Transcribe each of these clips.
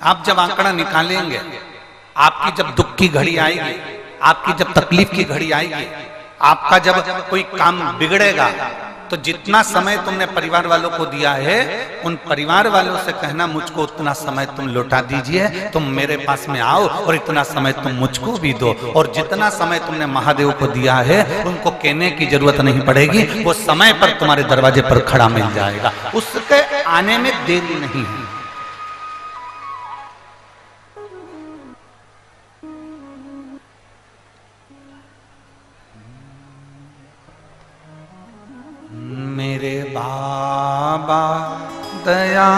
आप जब आंकड़ा निकालेंगे, आपकी जब दुख की घड़ी आएगी, आपकी जब तकलीफ की घड़ी आएगी, आपका जब कोई काम बिगड़ेगा, तो जितना समय तुमने परिवार वालों को दिया है, उन परिवार वालों से कहना मुझको उतना समय तुम लौटा दीजिए, तुम मेरे पास में आओ और इतना समय तुम मुझको भी दो। और जितना समय तुमने महादेव को दिया है, उनको कहने की जरूरत नहीं पड़ेगी, वो समय पर तुम्हारे दरवाजे पर खड़ा मिल जाएगा, उसके आने में देरी नहीं है। मेरे बाबा दया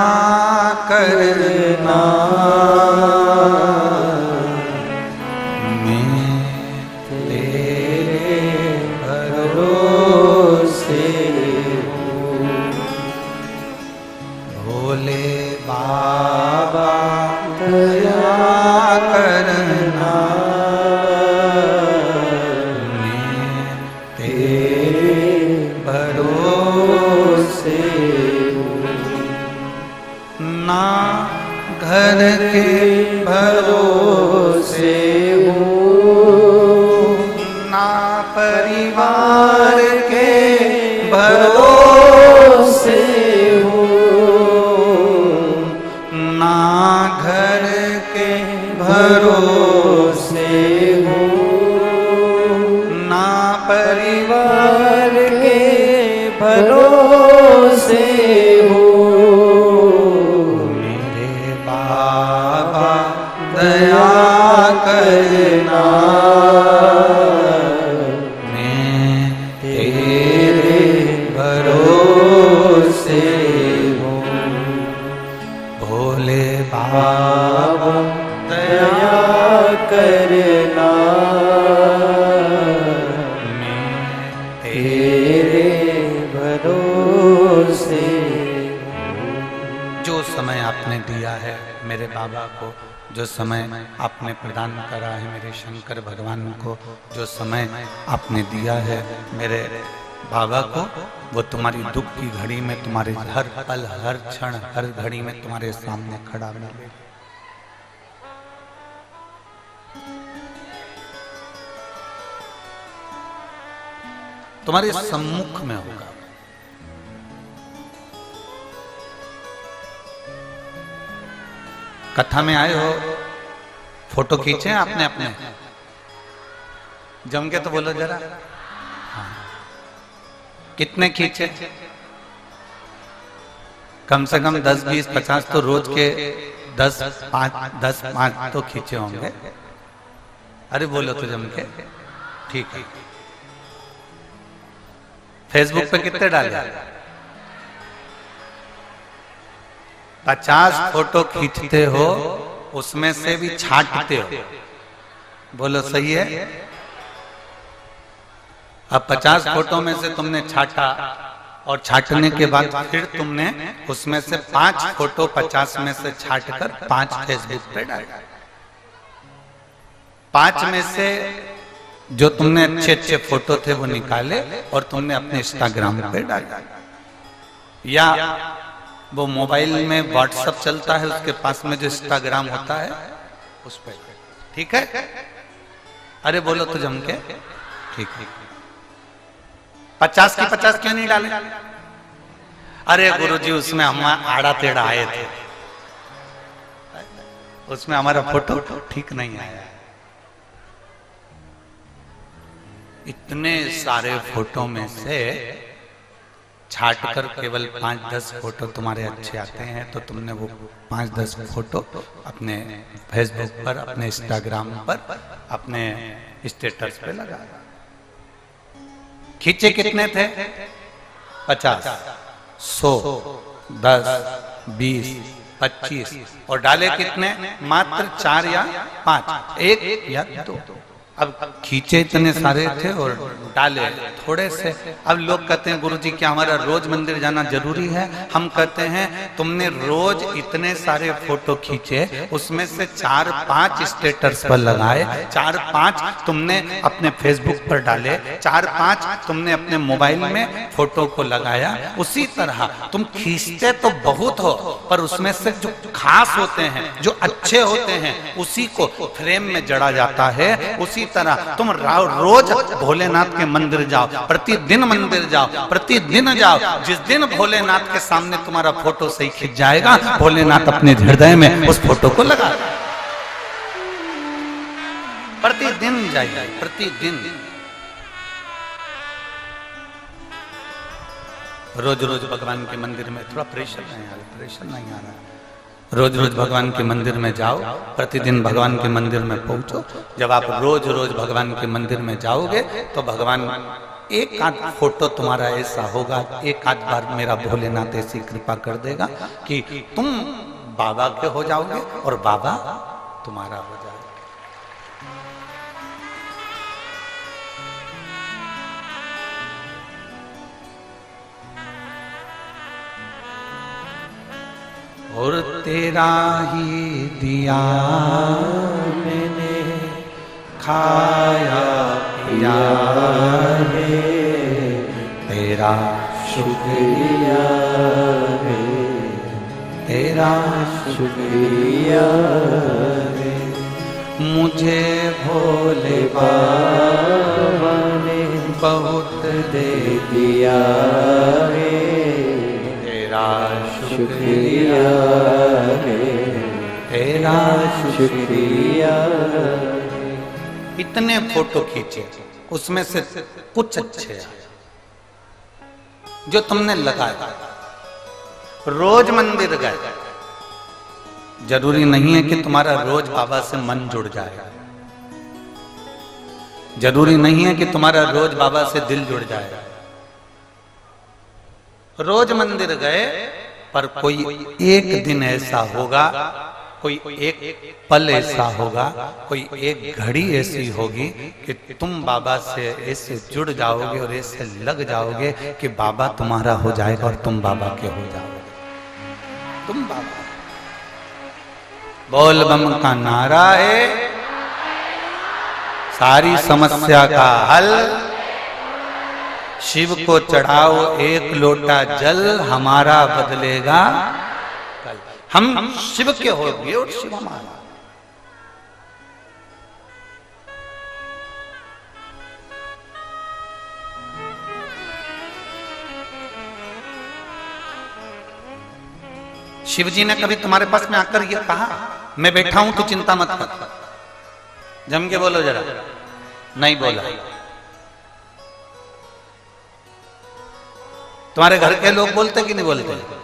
करना, मैं तेरे भरोसे हूँ। भोले बाबा दया करना, ना घर के भरोसे हूँ, ना परिवार के भरोसे हूँ, ना घर के भरोसे हूँ, ना परिवार के भरोसे हूँ। दया करना, मैं तेरे भरोसे हूँ। भोले बाबा दया करना, मैं तेरे भरोसे हूँ। जो समय आपने दिया है मेरे बाबा को, जो समय आपने प्रदान करा है मेरे शंकर भगवान को, जो समय आपने दिया है मेरे बाबा को, वो तुम्हारी दुख की घड़ी में, तुम्हारे हर पल, हर क्षण, हर घड़ी में तुम्हारे सामने खड़ा मिले। तुम्हारे सम्मुख में होगा। कथा में आए हो, फोटो खींचे आपने अपने, जम के तो बोलो जरा। हाँ। कितने खींचे? कम से कम 10, 20, 50 तो रोज के 10, 5 तो खींचे होंगे। अरे बोलो तो जम के। ठीक है। फेसबुक पे कितने डाले? 50 फोटो खींचते हो, उसमें से भी छांटते हो। बोलो सही है? अब 50 फोटो में से तुमने छांटा, और छांटने के बाद फिर तुमने उसमें से 5 फोटो 50 में से छांटकर 5 फेसबुक पे डाला। 5 में से जो तुमने अच्छे अच्छे फोटो थे वो निकाले और तुमने अपने इंस्टाग्राम पे डाला, या वो मोबाइल में व्हाट्सएप चलता है, उसके पास में जो इंस्टाग्राम होता है उस पर। ठीक है? अरे बोलो तो जम के। ठीक है। 50 की 50 क्यों नहीं डाले? अरे गुरुजी उसमें हम आड़ा टेढ़ा आए थे, उसमें हमारा फोटो ठीक नहीं आया। इतने सारे फोटो में से छांटकर केवल 5-10 फोटो तुम्हारे अच्छे आते हैं, तो तुमने वो 5-10 फोटो अपने फेसबुक पर, अपने इंस्टाग्राम पर, अपने स्टेटस पे लगा। खींचे कितने थे? 50, 100, 10, 20, 25, और डाले कितने? मात्र 4 या 5, 1 या 2। अब खींचे इतने सारे थे और डाले थोड़े से। अब लोग कहते हैं गुरुजी क्या हमारा रोज मंदिर जाना जरूरी है? हम कहते हैं तुमने रोज इतने सारे फोटो खींचे, उसमें से 4-5 स्टेटस पर लगाए, 4-5 तुमने अपने फेसबुक पर डाले, 4-5 तुमने अपने मोबाइल में फोटो को लगाया। उसी तरह तुम खींचते तो बहुत हो, पर उसमें से जो खास होते हैं, जो अच्छे होते हैं, उसी को फ्रेम में जड़ा जाता है। उसी तरह तुम रोज भोलेनाथ के मंदिर जाओ, प्रतिदिन मंदिर जाओ, प्रतिदिन जाओ। जिस दिन भोलेनाथ के सामने तुम्हारा फोटो सही खिंच जाएगा, भोलेनाथ अपने हृदय में उस फोटो को लगा। प्रतिदिन जाइए, प्रतिदिन। रोज रोज भगवान के मंदिर में थोड़ा प्रेशर नहीं आ रहा, प्रेशर नहीं आ रहा। रोज रोज भगवान के मंदिर में जाओ, प्रतिदिन भगवान के मंदिर में पहुंचो। जब आप रोज रोज भगवान के मंदिर में जाओगे तो भगवान एक आध फोटो तुम्हारा ऐसा होगा, एक आध बार मेरा भोलेनाथ ऐसी कृपा कर देगा कि तुम बाबा के हो जाओगे और बाबा तुम्हारा हो जाएगा। और तेरा ही दिया मैंने खाया पिया है, तेरा शुक्रिया है, तेरा शुक्रिया है। मुझे भोले बाबा ने बहुत दे दिया है, तेरा शुक्रिया है, तेरा शुक्रिया। इतने फोटो खींचे, उसमें से कुछ अच्छे जो तुमने लगाया। रोज मंदिर गए, जरूरी नहीं है कि तुम्हारा रोज बाबा से मन जुड़ जाए, जरूरी नहीं है कि तुम्हारा रोज बाबा से दिल जुड़ जाए। रोज मंदिर गए, पर कोई एक दिन ऐसा होगा, कोई एक पल ऐसा होगा, कोई एक घड़ी ऐसी होगी कि तुम बाबा से ऐसे जुड़ जाओगे और ऐसे लग जाओगे कि बाबा तुम्हारा हो जाएगा और तुम बाबा के हो जाओगे। तुम बाबा। बोल बम का नारा है सारी समस्या का हल। शिव को चढ़ाओ एक लोटा जल, हमारा बदलेगा कल। हम शिव के होंगे और शिव हमारा। शिव जी ने कभी तुम्हारे पास में आकर ये कहा मैं बैठा हूं तो चिंता मत कर? जम के बोलो जरा। नहीं बोला। तुम्हारे घर के लोग बोलते कि नहीं बोलते?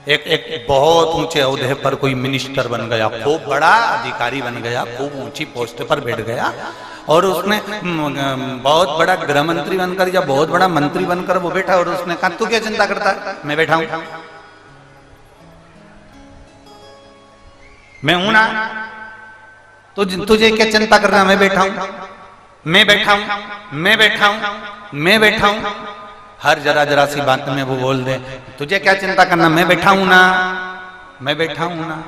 एक बहुत ऊंचे ओहदे पर कोई मिनिस्टर बन गया, खूब बड़ा अधिकारी बन गया, खूब ऊंची पोस्ट पर बैठ गया और उसने बहुत बड़ा गृह मंत्री बनकर या बहुत बड़ा मंत्री बनकर वो बैठा और उसने कहा तू क्या चिंता करता है? मैं बैठा हूं, मैं हूं ना, तुझे क्या चिंता कर रहा? मैं बैठा हूं, मैं बैठा हूं, मैं बैठा हूं, मैं बैठा हूं। हर जरा जरा सी बात में वो बोल दे तुझे क्या चिंता करना, मैं बैठा हूं ना, मैं बैठा हूं ना।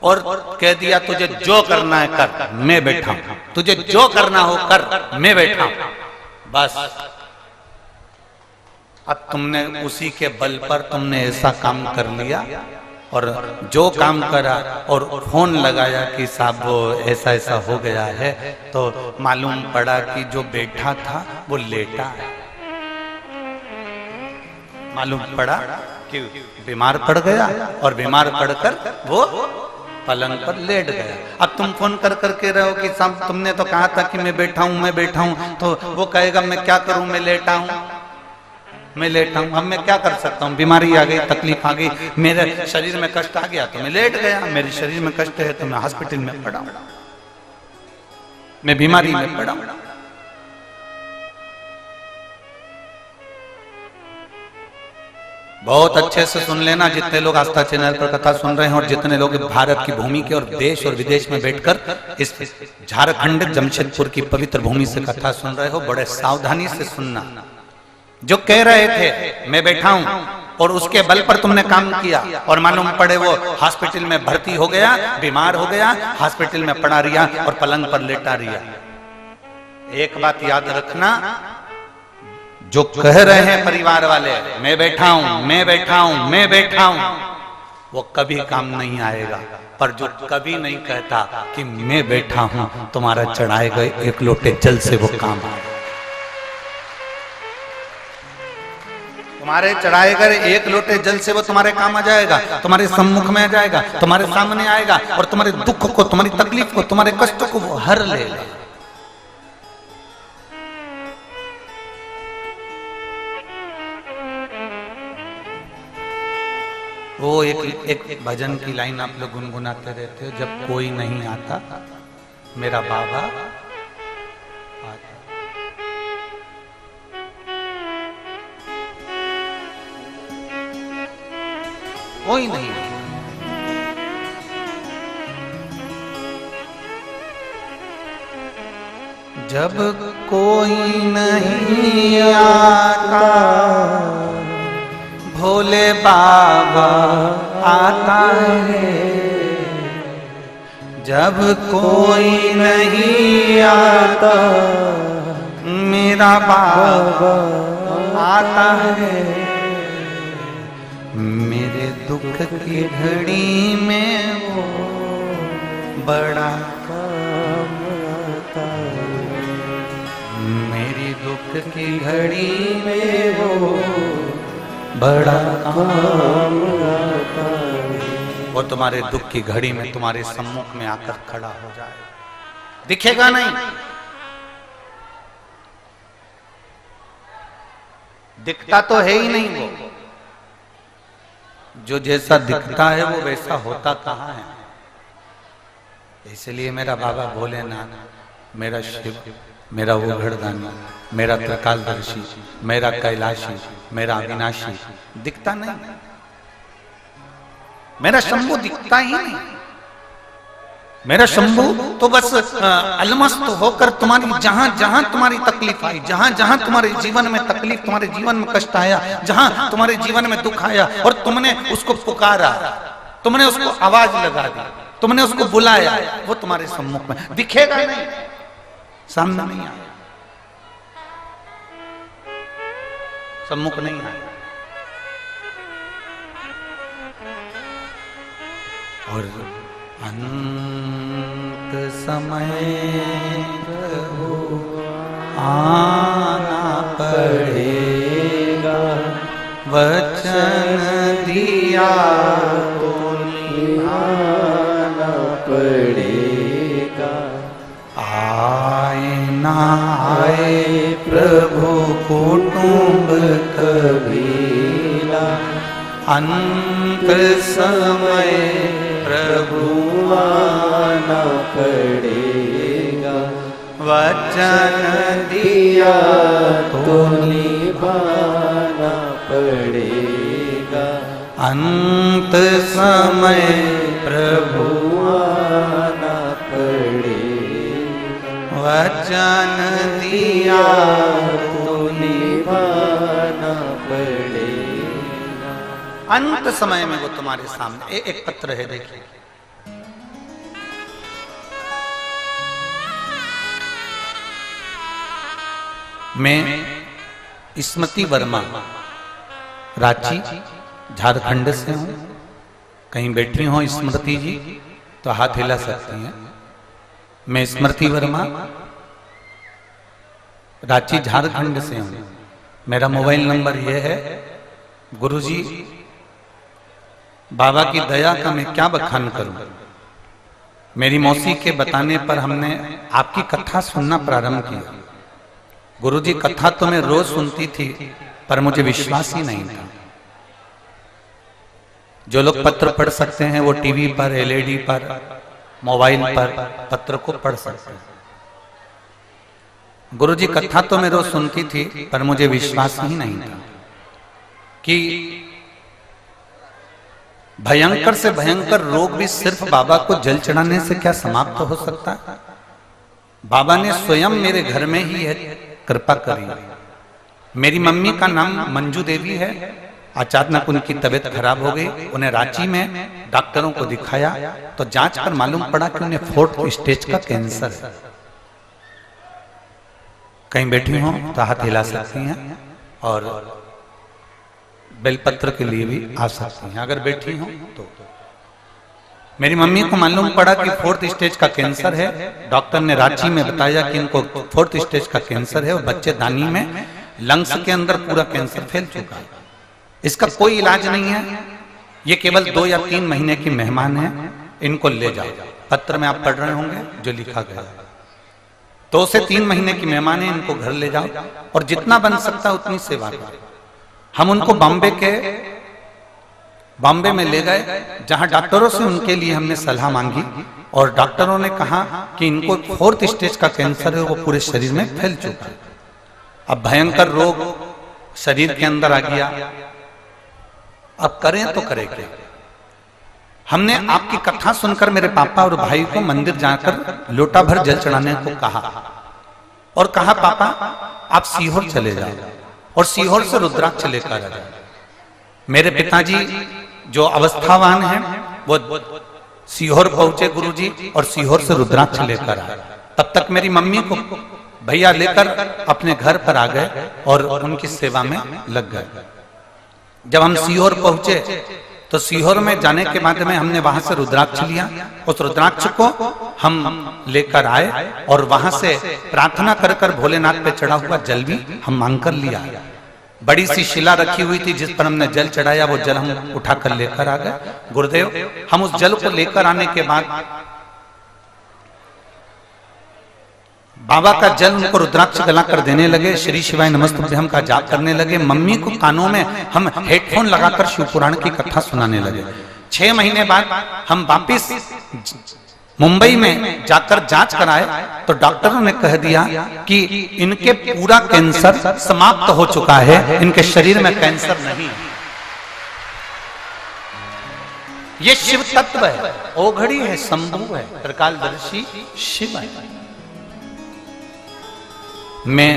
और कह दिया तुझे जो करना है कर, मैं बैठा हूं, तुझे जो करना हो कर, मैं बैठा हूं। बस अब तुमने उसी के बल पर तुमने ऐसा काम कर लिया और जो काम करा और फोन लगाया कि साहब वो ऐसा ऐसा हो गया है, तो मालूम पड़ा कि जो बैठा था वो लेटा है। मालूम पड़ा कि बीमार पड़ गया और बीमार पड़कर वो पलंग पर लेट गया। अब तुम फोन कर करके रहो कि साहब तुमने तो कहा था कि मैं बैठा हूं, मैं बैठा हूं, तो वो कहेगा मैं क्या करूं, मैं लेटा हूं, मैं लेटा हूं। अब मैं क्या कर सकता हूं? बीमारी आ गई, तकलीफ आ गई, मेरे शरीर में कष्ट आ गया तो मैं लेट गया, मेरे शरीर में कष्ट है तो मैं हॉस्पिटल में पड़ा हूं, मैं बीमारी में पड़ा हूं। बहुत अच्छे से सुन लेना, जितने लोग आस्था चैनल पर कथा सुन रहे हैं और जितने लोग भारत की भूमि के और देश और विदेश में बैठकर इस झारखंड जमशेदपुर की पवित्र भूमि से कथा सुन रहे हो, बड़े सावधानी से सुनना। जो कह रहे थे मैं बैठा हूं और उसके बल पर तुमने काम किया और मालूम पड़े वो हॉस्पिटल में भर्ती हो गया, बीमार हो गया, हॉस्पिटल में पड़ा रिया और पलंग पर लेटा रिया। एक बात याद रखना, जो कह रहे हैं परिवार वाले मैं बैठा हूं, मैं बैठा हूं, मैं बैठा हूं, वो कभी काम नहीं आएगा। पर जो कभी नहीं कहता कि मैं बैठा हूं, तुम्हारा चढ़ाए गए एक लोटे जल से वो काम आएगा। तुम्हारे चढ़ाए गए एक लोटे जल से वो तुम्हारे काम आ जाएगा, तुम्हारे सम्मुख में आ जाएगा, तुम्हारे सामने आएगा और तुम्हारे दुख को, तुम्हारी तकलीफ को, तुम्हारे कष्ट को वो हर लेगा। वो एक भजन की लाइन आप लोग गुनगुनाते रहते हो, जब कोई नहीं आता मेरा बाबा आता। कोई नहीं, जब कोई नहीं आता भोले बाबा आता है, जब कोई नहीं आता मेरा बाबा आता है, मेरे दुख की घड़ी में वो बड़ा काम आता है, मेरी दुख की घड़ी में वो बड़ा काम आता है। वो तुम्हारे दुख की घड़ी में तुम्हारे सम्मुख में आकर खड़ा हो जाए, दिखेगा नहीं, दिखता तो है ही नहीं वो, जो जैसा दिखता है वो वैसा होता कहाँ है। इसलिए मेरा बाबा भोलेनाथ, मेरा शिव, मेरा वो घड़दानी, मेरा त्रिकालदर्शी, मेरा कैलाशी, मेरा अविनाशी दिखता नहीं, मेरा शंभू दिखता ही नहीं। मेरा शंभू तो बस अलमस्त होकर तुम्हारी जहां जहां तुम्हारी तकलीफ आई, जहां जहां तुम्हारे जीवन में तकलीफ, तुम्हारे जीवन में कष्ट आया, जहां तुम्हारे जीवन में दुख आया और तुमने उसको पुकारा, तुमने उसको आवाज लगा दी, तुमने उसको बुलाया, वो तुम्हारे सम्मुख में दिखेगा नहीं, सामने नहीं आया, सम्मुख नहीं आया। और अंत समय प्रभु आना पड़ेगा, वचन दिया तो निभाना पड़ेगा, आए ना आए प्रभु कुटुंब कबीला, अंत समय प्रभु आना पड़ेगा, वचन दिया तो निभाना पड़ेगा, अंत समय प्रभु आना पड़ेगा, वचन दिया तो निभाना पड़ेगा। अंत समय में वो तुम्हारे सामने एक पत्र है, देखिए, मैं स्मृति वर्मा रांची झारखंड से हूं। कहीं बैठी हो स्मृति जी तो हाथ हिला सकती हैं। मैं स्मृति वर्मा रांची झारखंड से हूं। मेरा मोबाइल नंबर यह है। गुरुजी बाबा की दया का मैं क्या बखान करूं। मेरी मौसी के बताने पर हमने आपकी कथा सुनना प्रारंभ किया। गुरुजी कथा तो मैं रोज सुनती थी पर मुझे विश्वास ही नहीं था। जो लोग पत्र पढ़ सकते हैं वो टीवी पर, एलईडी पर, मोबाइल पर पत्र को पढ़ सकते हैं। गुरुजी कथा तो मैं रोज सुनती थी पर मुझे विश्वास ही नहीं था कि भयंकर से भयंकर रोग भी सिर्फ बाबा को जल चढ़ाने से क्या समाप्त हो सकता है? बाबा ने स्वयं मेरे घर में ही है कृपा करी। मेरी मम्मी का नाम मंजू देवी है। अचानक उनकी तबीयत खराब हो गई, उन्हें रांची में डॉक्टरों को दिखाया तो जांच पर मालूम पड़ा कि उन्हें 4th स्टेज का कैंसर है। कहीं बैठी हो तो हाथ हिला सकती हैं और बेलपत्र के लिए भी आ सकती हैं अगर बैठी हो तो। मेरी मम्मी को मालूम पड़ा कि 4th स्टेज का कैंसर है। डॉक्टर ने रांची में बताया कि इनको 4th स्टेज का कैंसर है और बच्चेदानी में लंग्स के अंदर पूरा कैंसर फैल चुका है। इसका कोई इलाज नहीं है, ये केवल 2 या 3 महीने की मेहमान है, इनको ले जाओ। पत्र में आप पढ़ रहे होंगे जो लिखा गया, 2 से 3 महीने की मेहमान है, इनको घर ले जाओ और जितना बन सकता है उतनी सेवा करो। हम उनको बॉम्बे में ले गए, जहां डॉक्टरों से उनके लिए हमने सलाह मांगी और डॉक्टरों ने कहा कि इनको 4th स्टेज का कैंसर है, वो पूरे शरीर में फैल चुका है। अब भयंकर रोग शरीर के अंदर आ गया, अब करें तो करें क्या? हमने आपकी कथा सुनकर मेरे पापा और भाई को मंदिर जाकर लोटा भर जल चढ़ाने को कहा और कहा पापा आप सीहोर चले जाओ और सीहोर से रुद्राक्ष लेकर आ जाओ। मेरे पिताजी जो अवस्थावान हैं वो सीहोर पहुंचे गुरुजी और सीहोर से रुद्राक्ष लेकर आए। तब तक मेरी मम्मी को भैया लेकर अपने घर पर आ गए और उनकी सेवा में लग गए। जब हम सीहोर पहुंचे तो सीहोर में जाने के बाद में हमने वहां से रुद्राक्ष लिया। उस रुद्राक्ष को हम लेकर आए और वहां से प्रार्थना कर कर भोलेनाथ पे चढ़ा हुआ जल भी हम मांग कर लिया। बड़ी सी शिला रखी हुई थी जिस पर हमने जल चढ़ाया, वो जल हम उठाकर लेकर आ गए। गुरुदेव, हम उस जल को लेकर आने के बाद बाबा का जल उनको रुद्राक्ष गलाकर देने लगे, श्री शिवाय नमस्तुभ्यम का जाप करने लगे। मम्मी को कानों में हम हेडफोन लगाकर शिव पुराण की कथा सुनाने लगे। 6 महीने बाद हम वापिस मुंबई में जाकर जांच कराए तो डॉक्टरों ने कह दिया कि इनके पूरा कैंसर समाप्त हो चुका है, इनके शरीर में कैंसर नहीं है। ये शिव तत्व है, ओघड़ी है, शंभु है, त्रिकालदर्शी शिव है। मैं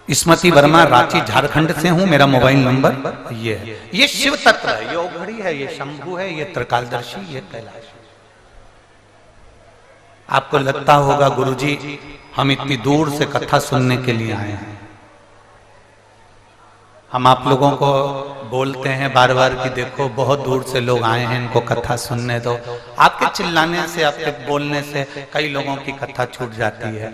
स्मृति वर्मा, रांची झारखंड से हूं। मेरा मोबाइल नंबर ये है। ये शिव तत्व है, ये ओघड़ी है, ये शंभु है, ये त्रिकालदर्शी, ये कैलाश। आपको लगता होगा गुरुजी हम इतनी दूर से कथा सुनने के लिए आए हैं। हम आप लोगों को बोलते हैं बार बार कि देखो बहुत दूर से लोग आए हैं, इनको कथा सुनने दो। आपके चिल्लाने से, आपके बोलने से कई लोगों की कथा छूट जाती है।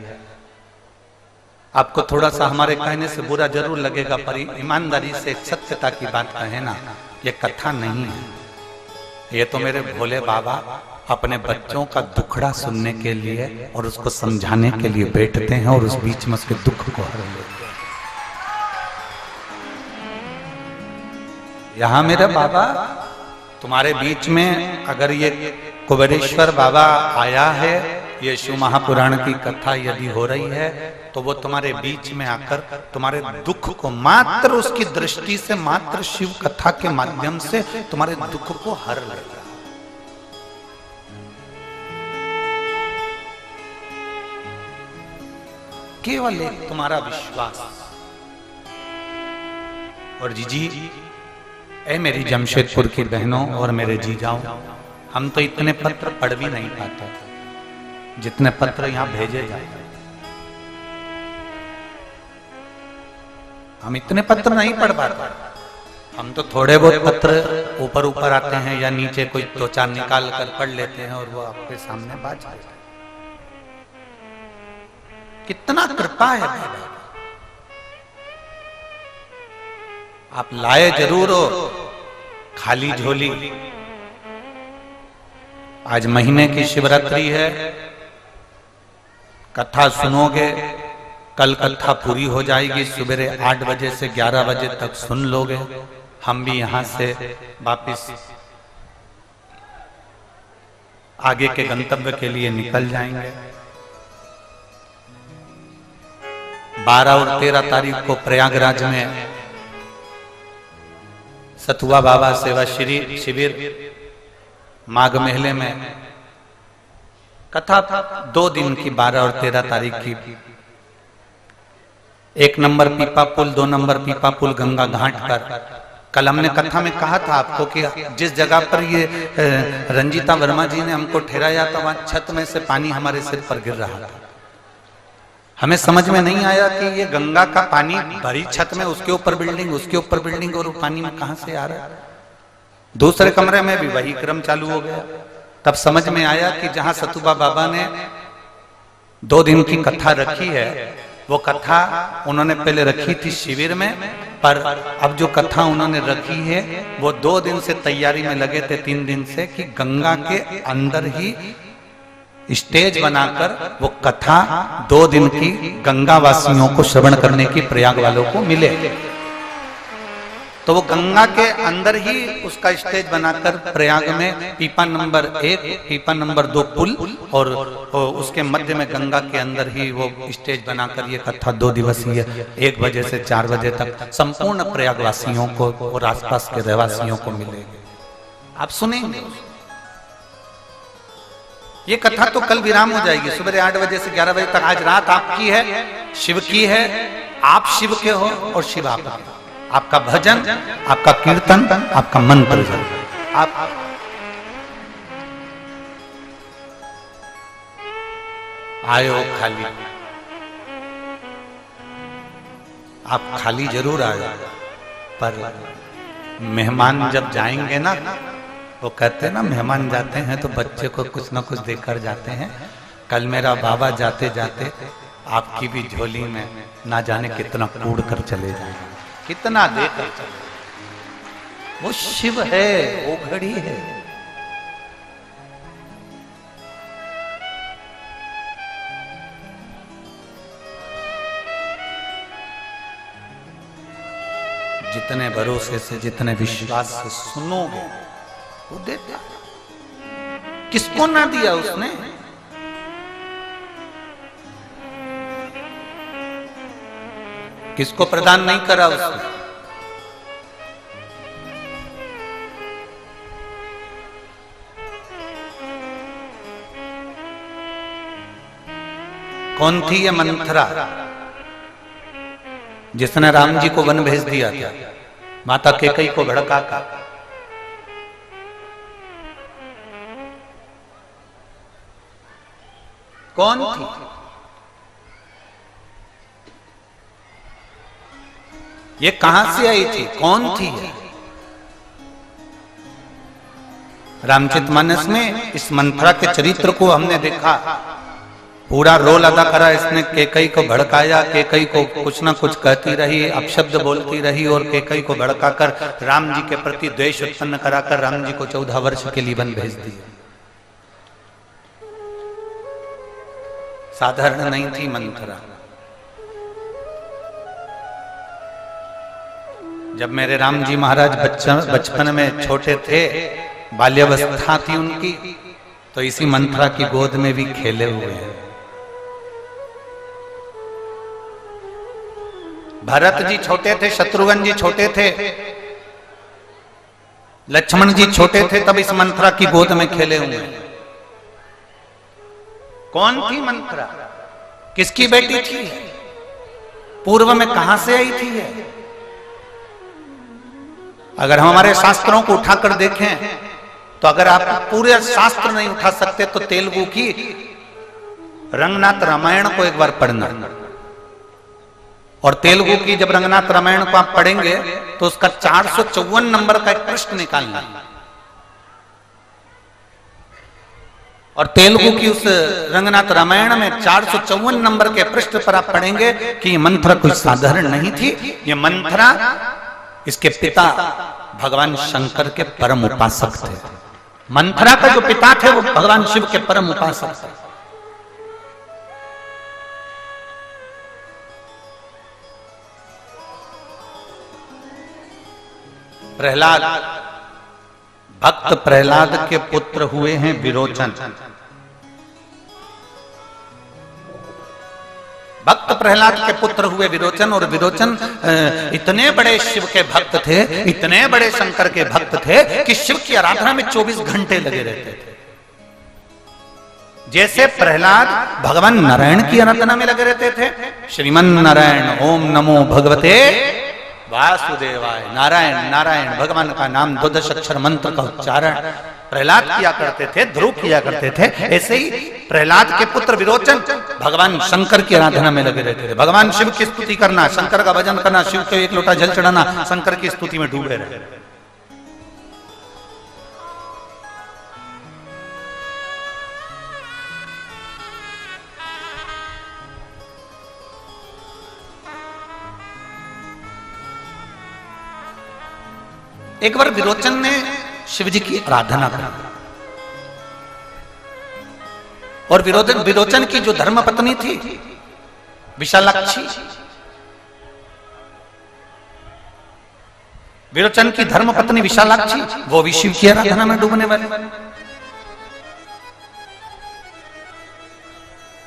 आपको थोड़ा सा हमारे कहने से बुरा जरूर लगेगा, पर ईमानदारी से सत्यता की बात कहे ना, ये कथा नहीं है। ये तो मेरे भोले बाबा अपने बच्चों का दुखड़ा सुनने के लिए और उसको समझाने के लिए बैठते हैं और उस बीच में उसके दुख को हर लेते हैं। यहां मेरे बाबा तुम्हारे बीच में अगर ये कुबेरेश्वर बाबा आया है, ये शिव महापुराण की कथा यदि हो रही है तो वो तुम्हारे बीच में आकर तुम्हारे दुख को मात्र उसकी दृष्टि से, मात्र शिव कथा के माध्यम से तुम्हारे दुख को हर लेगा। केवल एक तुम्हारा विश्वास। और जीजी, ऐ मेरी जमशेदपुर की बहनों और मेरे जीजाओं, हम तो इतने पत्र पढ़ भी नहीं पाते जितने पत्र यहां भेजे जाते। हम इतने पत्र नहीं पढ़ पाते। हम तो थोड़े बहुत पत्र ऊपर ऊपर आते हैं या नीचे कोई 2-4 निकाल कर पढ़ लेते हैं और वो आपके सामने बात जाता है। कितना कृपा है बाबा। आप लाए जरूर हो खाली झोली। आज महीने की शिवरात्रि है, कथा सुनोगे, कल कथा पूरी हो जाएगी। सुबह 8 बजे से 11 बजे तक सुन लोगे। हम भी यहां से वापिस आगे के गंतव्य के लिए निकल जाएंगे। 12 और 13 तारीख को प्रयागराज में सतुआ बाबा सेवा शिविर माघ मेले में कथा 2 दिन की 12 और 13 तारीख की। 1 नंबर पीपा पुल, 2 नंबर पीपा पुल गंगा घाट पर। कल हमने कथा में कहा था आपको कि जिस जगह पर ये रंजीता वर्मा जी ने हमको ठहराया था वहां छत में से पानी हमारे सिर पर गिर रहा था। हमें समझ में नहीं आया कि ये गंगा का पानी भरी छत में, उसके ऊपर बिल्डिंग, उसके ऊपर बिल्डिंग, और पानी में कहां से आ रहा है। दूसरे कमरे में भी वही क्रम चालू हो गया। तब समझ में आया कि जहां सतुबा बाबा ने 2 दिन की कथा रखी है, वो कथा उन्होंने पहले रखी थी शिविर में, पर अब जो कथा उन्होंने रखी है वो 2 दिन से तैयारी में लगे थे, 3 दिन से, कि गंगा के अंदर ही स्टेज बनाकर वो कथा 2 दिन की गंगा वासियों को श्रवण करने की प्रयाग वालों को मिले। तो वो गंगा के अंदर ही उसका स्टेज बनाकर प्रयाग में पीपा नंबर 1, पीपा नंबर 2 पुल और उसके मध्य में गंगा के अंदर ही वो स्टेज बनाकर ये कथा 2 दिवसीय 1 बजे से 4 बजे तक संपूर्ण प्रयागवासियों को और आसपास के रहवासियों को मिलेगी। आप सुनेंगे। ये कथा तो कल विराम हो जाएगी, सुबह 8 बजे से 11 बजे तक। आज रात आपकी है, शिव की है, आप शिव के हो और शिव आपका। आपका भजन, आपका कीर्तन, आपका मंत्र जप, आप आयो खाली, आप खाली जरूर आयो, पर मेहमान जब जाएंगे ना, वो कहते हैं ना मेहमान जाते हैं तो बच्चे को कुछ ना कुछ देकर जाते हैं। कल मेरा बाबा जाते जाते आपकी भी झोली में ना जाने कितना कूड़ कर चले जाए, कितना देकर चले। वो शिव है, वो घड़ी है। जितने भरोसे से, जितने विश्वास से सुनोगे वो देता। किसको ना दिया उसने? किसको प्रदान नहीं करा उसने? कौन थी ये मंथरा जिसने राम जी को वन भेज दिया था, माता कैकेयी को भड़का कर? कौन थी? ये कहां से आई थी? कौन थी? रामचरितमानस में इस मंथरा के चरित्र को हमने देखा, पूरा रोल अदा करा इसने। कैकेयी को भड़काया, कैकेयी को कुछ ना कुछ कहती रही, अपशब्द बोलती रही और कैकेयी को भड़काकर राम जी के प्रति द्वेष उत्पन्न कराकर राम जी को 14 वर्ष के लिए वन भेज दिया। साधारण नहीं थी मंथरा। जब मेरे राम जी महाराज बचपन में छोटे थे, बाल्यावस्था थी उनकी, तो इसी मंथरा की गोद में भी खेले हुए हैं। भरत जी छोटे थे, शत्रुघ्न जी छोटे थे, लक्ष्मण जी छोटे थे, तब इस मंथरा की गोद में खेले हुए हैं। कौन थी मंथरा? किसकी बेटी थी? पूर्व में कहां से आई थी? अगर हम हमारे शास्त्रों को उठाकर देखें तो अगर आप पूरे शास्त्र नहीं उठा सकते तो तेलुगु की रंगनाथ रामायण को एक बार पढ़ना, और तेलुगु की जब रंगनाथ रामायण को आप पढ़ेंगे तो उसका 454 नंबर का एक पृष्ठ निकालना, और तेलुगु की उस रंगनाथ रामायण में 454 नंबर के पृष्ठ पर आप पढ़ेंगे कि ये मंथरा कोई साधारण नहीं थी। ये मंथरा, इसके पिता भगवान शंकर के परम उपासक थे। मंथरा का जो पिता थे वो भगवान शिव के परम उपासक थे। प्रहलाद, भक्त प्रहलाद के पुत्र हुए हैं विरोचन। भक्त प्रहलाद के पुत्र हुए विरोचन, और विरोचन इतने बड़े शिव के भक्त थे, इतने बड़े शंकर के भक्त थे कि शिव की आराधना में 24 घंटे लगे रहते थे। जैसे प्रहलाद भगवान नारायण की आराधना में लगे रहते थे, श्रीमन नारायण ओम नमो भगवते वासुदेवाय, नारायण नारायण भगवान का नाम 12 अक्षर मंत्र का उच्चारण प्रहलाद किया करते थे, ध्रुव किया करते थे। ऐसे ही प्रहलाद के पुत्र विरोचन भगवान शंकर की आराधना में लगे रहते थे। भगवान शिव की स्तुति करना, शंकर का भजन करना, शिव को एक लोटा जल चढ़ाना, शंकर की स्तुति में डूबे रहे। एक बार विरोचन ने शिव जी की आराधना की, और विरोचन की जो धर्म पत्नी थी विशालाक्षी, विरोचन की धर्म पत्नी विशालाक्षी, वो भी शिव की आराधना में डूबने वाली।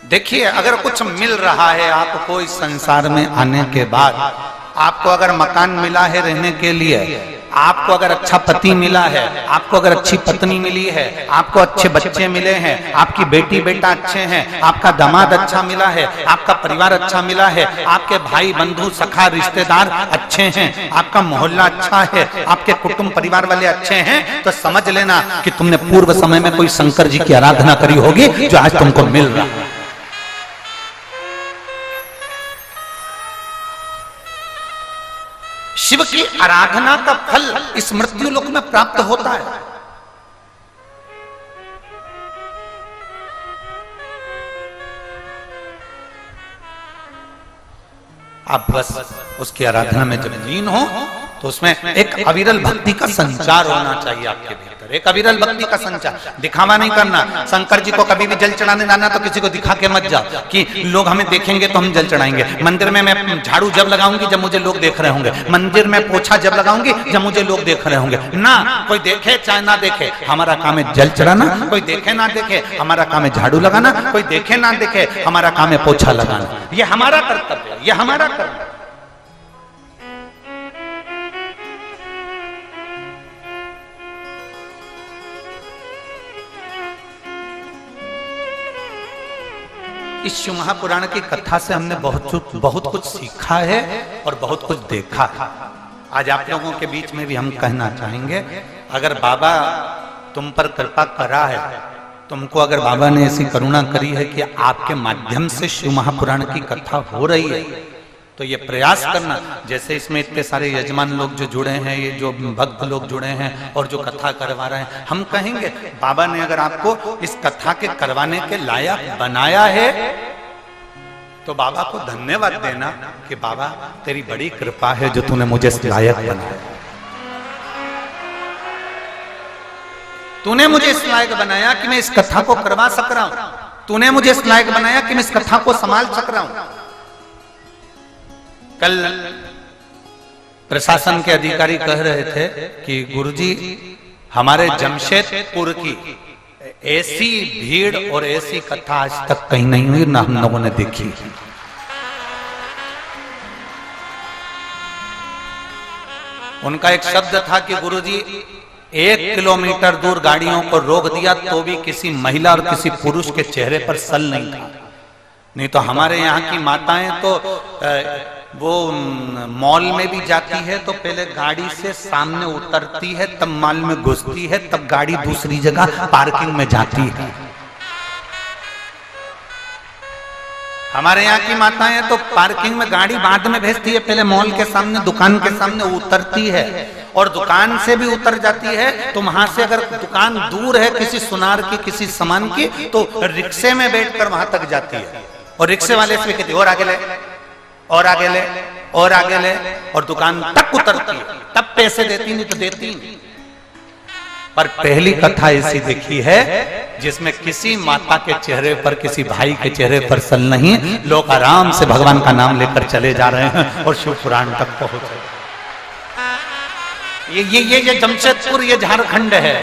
देखिए, अगर कुछ मिल रहा है आपको इस संसार में आने के बाद, आपको अगर मकान मिला है रहने के लिए, आपको अगर अच्छा पति मिला है, आपको अगर अच्छी पत्नी मिली है, आपको अच्छे बच्चे मिले हैं, आपकी बेटी बेटा अच्छे हैं, आपका दामाद अच्छा मिला है, आपका परिवार अच्छा मिला है, आपके भाई बंधु सखा रिश्तेदार अच्छे हैं, आपका मोहल्ला अच्छा है, आपके कुटुंब परिवार वाले अच्छे हैं, तो समझ लेना कि तुमने पूर्व समय में कोई शंकर जी की आराधना करी होगी जो आज तुमको मिल रहा है। शिव की आराधना का फल इस मृत्यु लोक में प्राप्त होता है। आप बस उसकी आराधना में जब लीन हो तो उसमें एक अविरल भक्ति का संचार होना चाहिए आपके भीतर, एक अविरल भक्ति का संचार। दिखावा नहीं करना। शंकर जी को कभी भी जल चढ़ाने जाना तो किसी को दिखा के मत जाओ कि लोग हमें देखेंगे तो हम जल चढ़ाएंगे। मंदिर में मैं झाड़ू जब लगाऊंगी जब मुझे लोग देख रहे होंगे, मंदिर में पोछा जब लगाऊंगी जब मुझे लोग देख रहे होंगे। ना, कोई देखे चाहे ना देखे, हमारा काम है जल चढ़ाना। कोई देखे ना देखे, हमारा काम है झाड़ू लगाना। कोई देखे ना देखे, हमारा काम है पोछा लगाना। ये हमारा कर्तव्य है, ये हमारा कर्तव्य। इस शिव महापुराण की कथा से हमने बहुत कुछ सीखा है और बहुत कुछ देखा है। आज आप लोगों के बीच में भी हम कहना चाहेंगे, अगर बाबा तुम पर कृपा करा है, तुमको अगर बाबा ने ऐसी करुणा करी है कि आपके माध्यम से शिव महापुराण की कथा हो रही है, तो ये प्रयास करना। जैसे इसमें इतने सारे यजमान लोग जो जुड़े हैं, ये जो भक्त लोग जुड़े हैं और जो कथा करवा रहे हैं, हम कहेंगे बाबा ने अगर आपको इस कथा के करवाने के लायक बनाया है तो बाबा को धन्यवाद देना कि बाबा तेरी बड़ी कृपा है जो तूने मुझे इस लायक बनाया। तूने मुझे इस लायक बनाया कि मैं इस कथा को करवा सक रहा हूं। तूने मुझे इस लायक बनाया कि मैं इस कथा को संभाल सक रहा हूं। कल प्रशासन के अधिकारी कह रहे थे कि गुरुजी, हमारे जमशेदपुर की ऐसी भीड़ और ऐसी कथा आज तक कहीं नहीं हुई, ना हम लोगों ने देखी। उनका एक शब्द था कि गुरुजी 1 किलोमीटर दूर गाड़ियों को रोक दिया तो भी किसी महिला और किसी पुरुष के चेहरे पर सल नहीं था। नहीं तो हमारे यहाँ की माताएं तो वो मॉल में भी जाती है तो पहले गाड़ी से सामने उतरती है, तब मॉल में घुसती है, तब गाड़ी दूसरी जगह पार्किंग में जाती है। हमारे यहाँ की माताएं तो पार्किंग में गाड़ी बाद में भेजती है, पहले मॉल के सामने दुकान के सामने उतरती है, और दुकान से भी उतर जाती है तो वहां से अगर दुकान दूर है किसी सुनार की, किसी सामान की, तो रिक्शे में बैठकर वहां तक जाती है, और रिक्शे वाले से कहती है और आगे ले, और आगे ले, और आगे ले, और दुकान तक उतरती है, तब पैसे देती, नहीं तो देती नहीं। पर पहली कथा ऐसी देखी है जिसमें किसी माता के चेहरे पर, किसी भाई के चेहरे पर सल नहीं, लोग आराम से भगवान का नाम लेकर चले जा रहे हैं और शिव पुराण तक पहुंचे। ये जमशेदपुर, ये झारखंड है,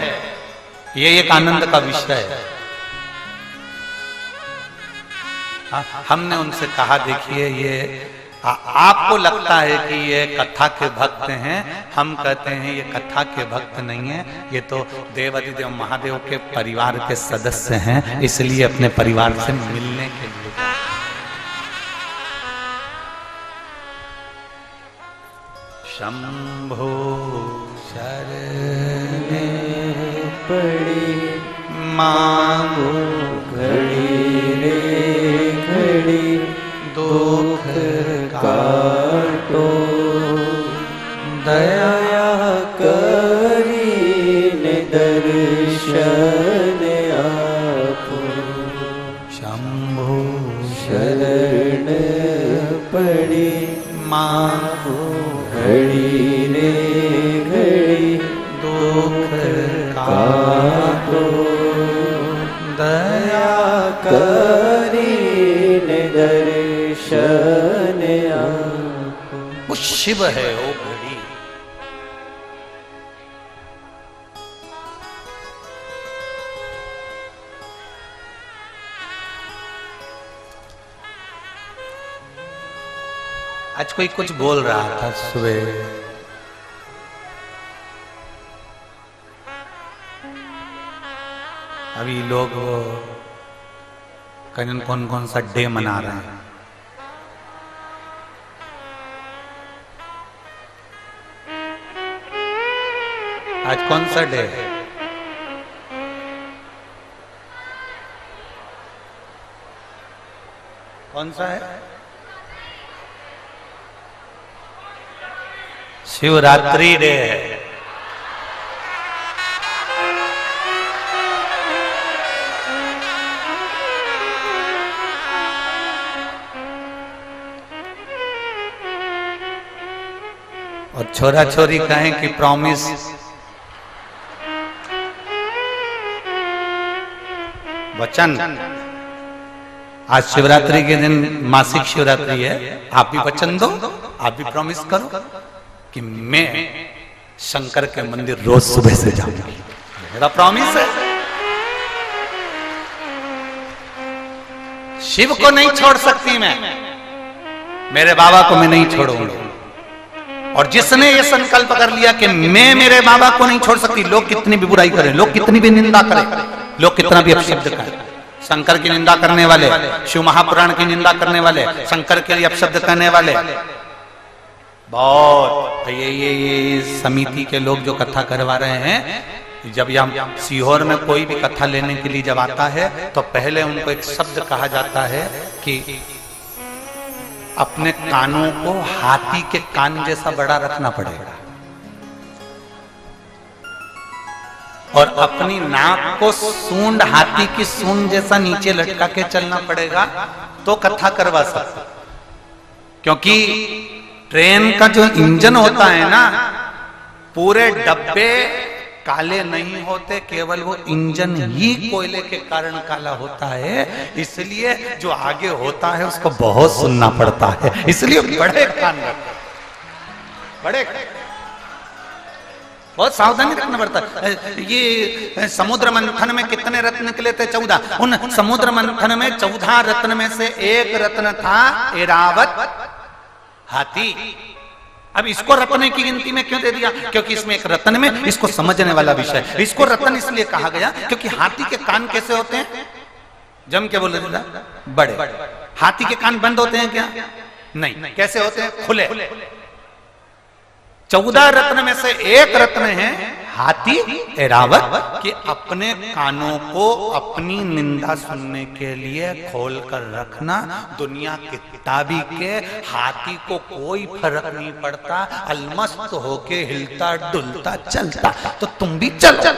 ये एक आनंद का विषय है। हमने उनसे कहा देखिए ये आपको लगता है कि ये कथा के भक्त हैं, हम कहते हैं ये कथा के भक्त नहीं है, ये तो देवाधिदेव महादेव के परिवार के सदस्य हैं, इसलिए अपने परिवार से मिलने के लिए। शंभो शरणे पड़ी मांगो घड़ी रे घड़ी दुख काटो दया करीन दर्शन आपो। शंभो शरण पड़ी मांगो घड़ी रे घड़ी दुख काटो दया करीन दर्शन आपो। वो शिव है वो घड़ी। आज कोई कुछ बोल रहा था सुबह, अभी लोग वो कौन कौन सा डे मना रहे हैं। आज कौन सा डे है? कौन सा है? शिवरात्रि डे है। और छोरा छोरी कहें कि प्रॉमिस, वचन। आज शिवरात्रि के दिन मासिक शिवरात्रि है, आप भी वचन दो, आप भी प्रॉमिस करो कि मैं शंकर के मंदिर रोज सुबह से जाऊंगा। मेरा प्रॉमिस है। शिव को नहीं छोड़ सकती मैं, मेरे बाबा को मैं नहीं छोड़ूंगा। और जिसने ये संकल्प कर लिया कि मैं मेरे बाबा को नहीं छोड़ सकती, लोग कितनी भी बुराई करें, लोग कितनी भी निंदा करें, लोग कितना भी अपशब्द करें, शंकर की निंदा करने वाले, शिव महापुराण की निंदा करने वाले, शंकर के लिए अपशब्द कहने वाले बहुत। ये समिति के लोग जो कथा करवा रहे हैं, जब यहाँ सीहोर में कोई भी कथा लेने के लिए जब आता है तो पहले उनको एक शब्द कहा जाता है कि अपने कानों को हाथी के कान जैसा बड़ा रखना पड़ेगा और अपनी नाक को सूंड हाथी की सूंड जैसा नीचे लटका के चलना पड़ेगा, तो कथा करवा सकते। क्योंकि ट्रेन का जो इंजन होता है ना, पूरे डब्बे काले नहीं होते, केवल वो इंजन ही कोयले के कारण काला होता है। इसलिए जो आगे होता है उसको बहुत सुनना पड़ता है, इसलिए बड़े कान रखो, बड़े बहुत सावधानी रखना पड़ता है। ये समुद्र मंथन में कितने रत्न निकले थे? 14। उन समुद्र मंथन में 14 रत्न में से एक रत्न था ऐरावत हाथी। अब इसको रत्न की गिनती में क्यों दे दिया? क्योंकि इसमें एक रत्न में, इसको समझने वाला विषय, इसको रत्न इसलिए कहा गया क्योंकि हाथी के कान कैसे होते हैं? जम के बोले बड़े। हाथी के कान बंद होते हैं क्या? नहीं। कैसे होते हैं? खुले। 14 रत्न में से एक रत्न है हाथी ऐरावत, कि अपने कानों को अपनी निंदा सुनने के लिए खोल कर रखना। दुनिया किताबी के हाथी को कोई फर्क नहीं पड़ता, अलमस्त होके हिलता डुलता चलता, तो तुम भी चलो।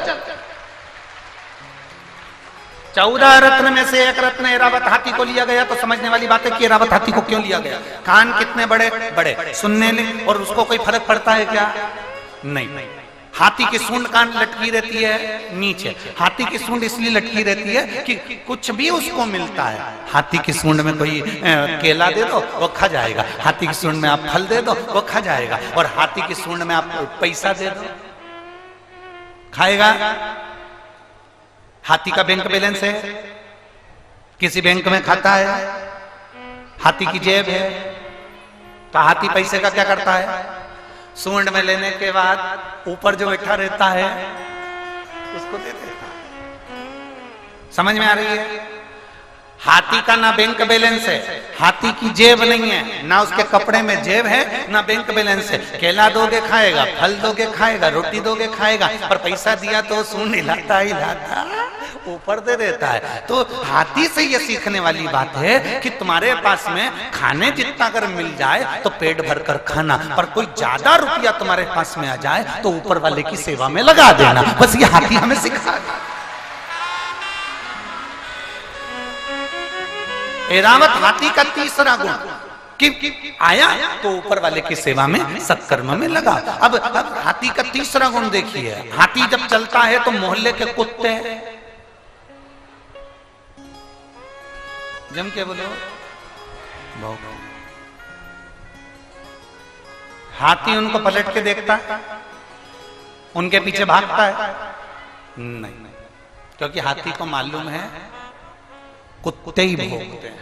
14 रत्न में से एक रत्न ऐरावत हाथी को लिया गया, तो समझने वाली बात है कि ऐरावत हाथी को क्यों लिया गया? कान कितने बड़े बड़े, सुनने में, और उसको कोई फर्क पड़ता है क्या? नहीं। हाथी की सूंड कान लटकी रहती है नीचे। हाथी की सूंड इसलिए लटकी रहती है कि कुछ भी उसको मिलता है। हाथी की सूंड में कोई केला दे दो वो खा जाएगा, हाथी की सूंड में आप फल दे दो वो खा जाएगा, और हाथी की सूंड में आप पैसा दे दो खाएगा। हाथी का बैंक बैलेंस है, किसी बैंक में खाता है, हाथी की जेब है, तो हाथी पैसे का क्या करता है? सूंड में लेने के बाद ऊपर जो बैठा रहता है उसको दे देता है। समझ में आ रही है? हाथी का ना बैंक बैलेंस है, हाथी की जेब नहीं है, ना उसके कपड़े में जेब है, ना बैंक बैलेंस है। केला दोगे खाएगा, फल दोगे खाएगा, रोटी दोगे खाएगा, पर पैसा दिया तो सूंड हिलाता ऊपर दे देता है। तो हाथी से ये सीखने वाली बात है कि तुम्हारे पास में खाने जितना अगर मिल जाए तो पेट भर कर खाना, पर कोई ज्यादा रुपया तुम्हारे पास में आ जाए तो ऊपर वाले की सेवा में लगा देना। बस ये हाथी हमें सिखा। एरावत हाथी का तीसरा गुण कि आया तो ऊपर वाले की सेवा में सत्कर्म में लगा। अब हाथी का तीसरा गुण देखिए, हाथी जब चलता है तो मोहल्ले के कुत्ते जम के बोलो भौंकते। हाथी उनको पलट के देखता है, उनके पीछे भागता है नहीं, क्योंकि हाथी को मालूम है कुत्ते ही भौंकते हैं।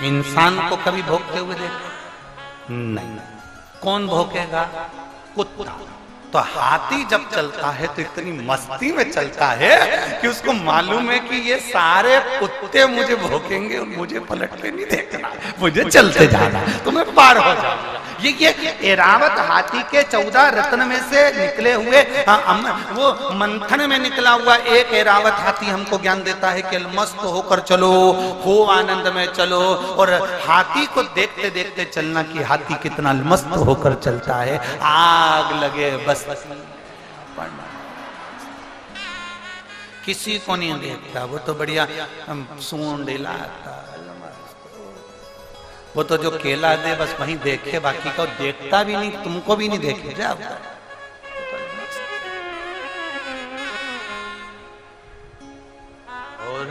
इंसान को कभी भौंकते हुए देखा नहीं। कौन भौंकेगा? कुत्ता। तो हाथी जब चलता है तो इतनी मस्ती में चलता है कि उसको मालूम है कि ये सारे कुत्ते मुझे भौंकेंगे और मुझे पलट के नहीं देखना, मुझे चलते जाना तो मैं पार हो जाऊंगा। ये एरावत हाथी के 14 रत्न में से निकले हुए वो मंथन में निकला हुआ एक एरावत हाथी हमको ज्ञान देता है कि मस्त होकर चलो, हो आनंद में चलो। और हाथी को देखते देखते चलना कि हाथी कितना मस्त होकर चलता है, आग लगे बस किसी को नहीं देखता। वो तो बढ़िया सूंड हिलाता, वो तो जो केला दे बस वहीं देखे, बाकी को देखता भी नहीं, तुमको भी नहीं देखे जाओ। और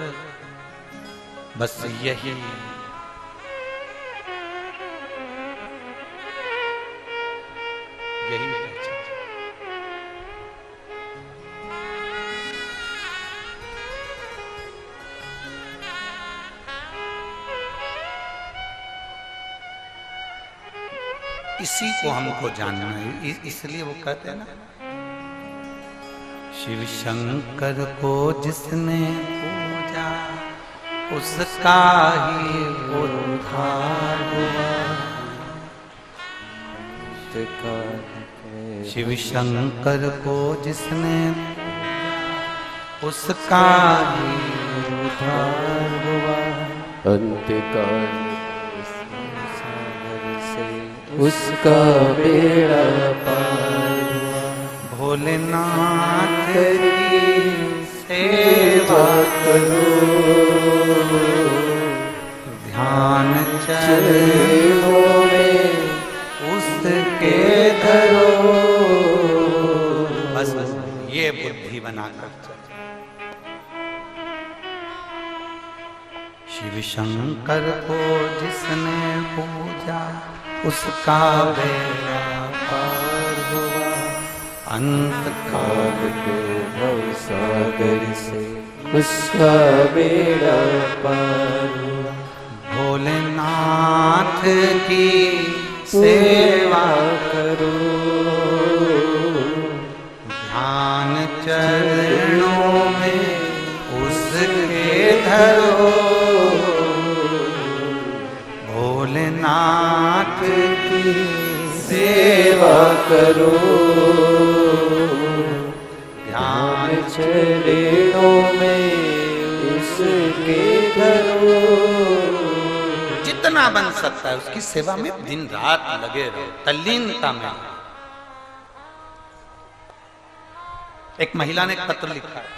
बस यही इसी को हमको जानना है। इसलिए वो कहते हैं ना, शिव शंकर को जिसने पूजा उसका ही उद्धार हुआ। शिव शंकर को जिसने उसका ही उद्धार हुआ। अंतकाल उसका बेड़ा पार हुआ। भोलेनाथ की सेवा करो, ध्यान चरणों में उसके धरो। बस ये बुद्धि बनाकर चल। शिव शंकर को जिसने पूजा उसका बेड़ा पार हुआ। अंत काल के भव सागर से उसका बेड़ा पार हुआ। भोलेनाथ की सेवा करो, ध्यान चरणों में उसके धरो। भोलेनाथ की सेवा करो, ध्यान चरणों में उसके धरो। जितना बन सकता है उसकी सेवा में दिन रात लगे रहो, तल्लीनता में। एक महिला ने एक पत्र लिखा है,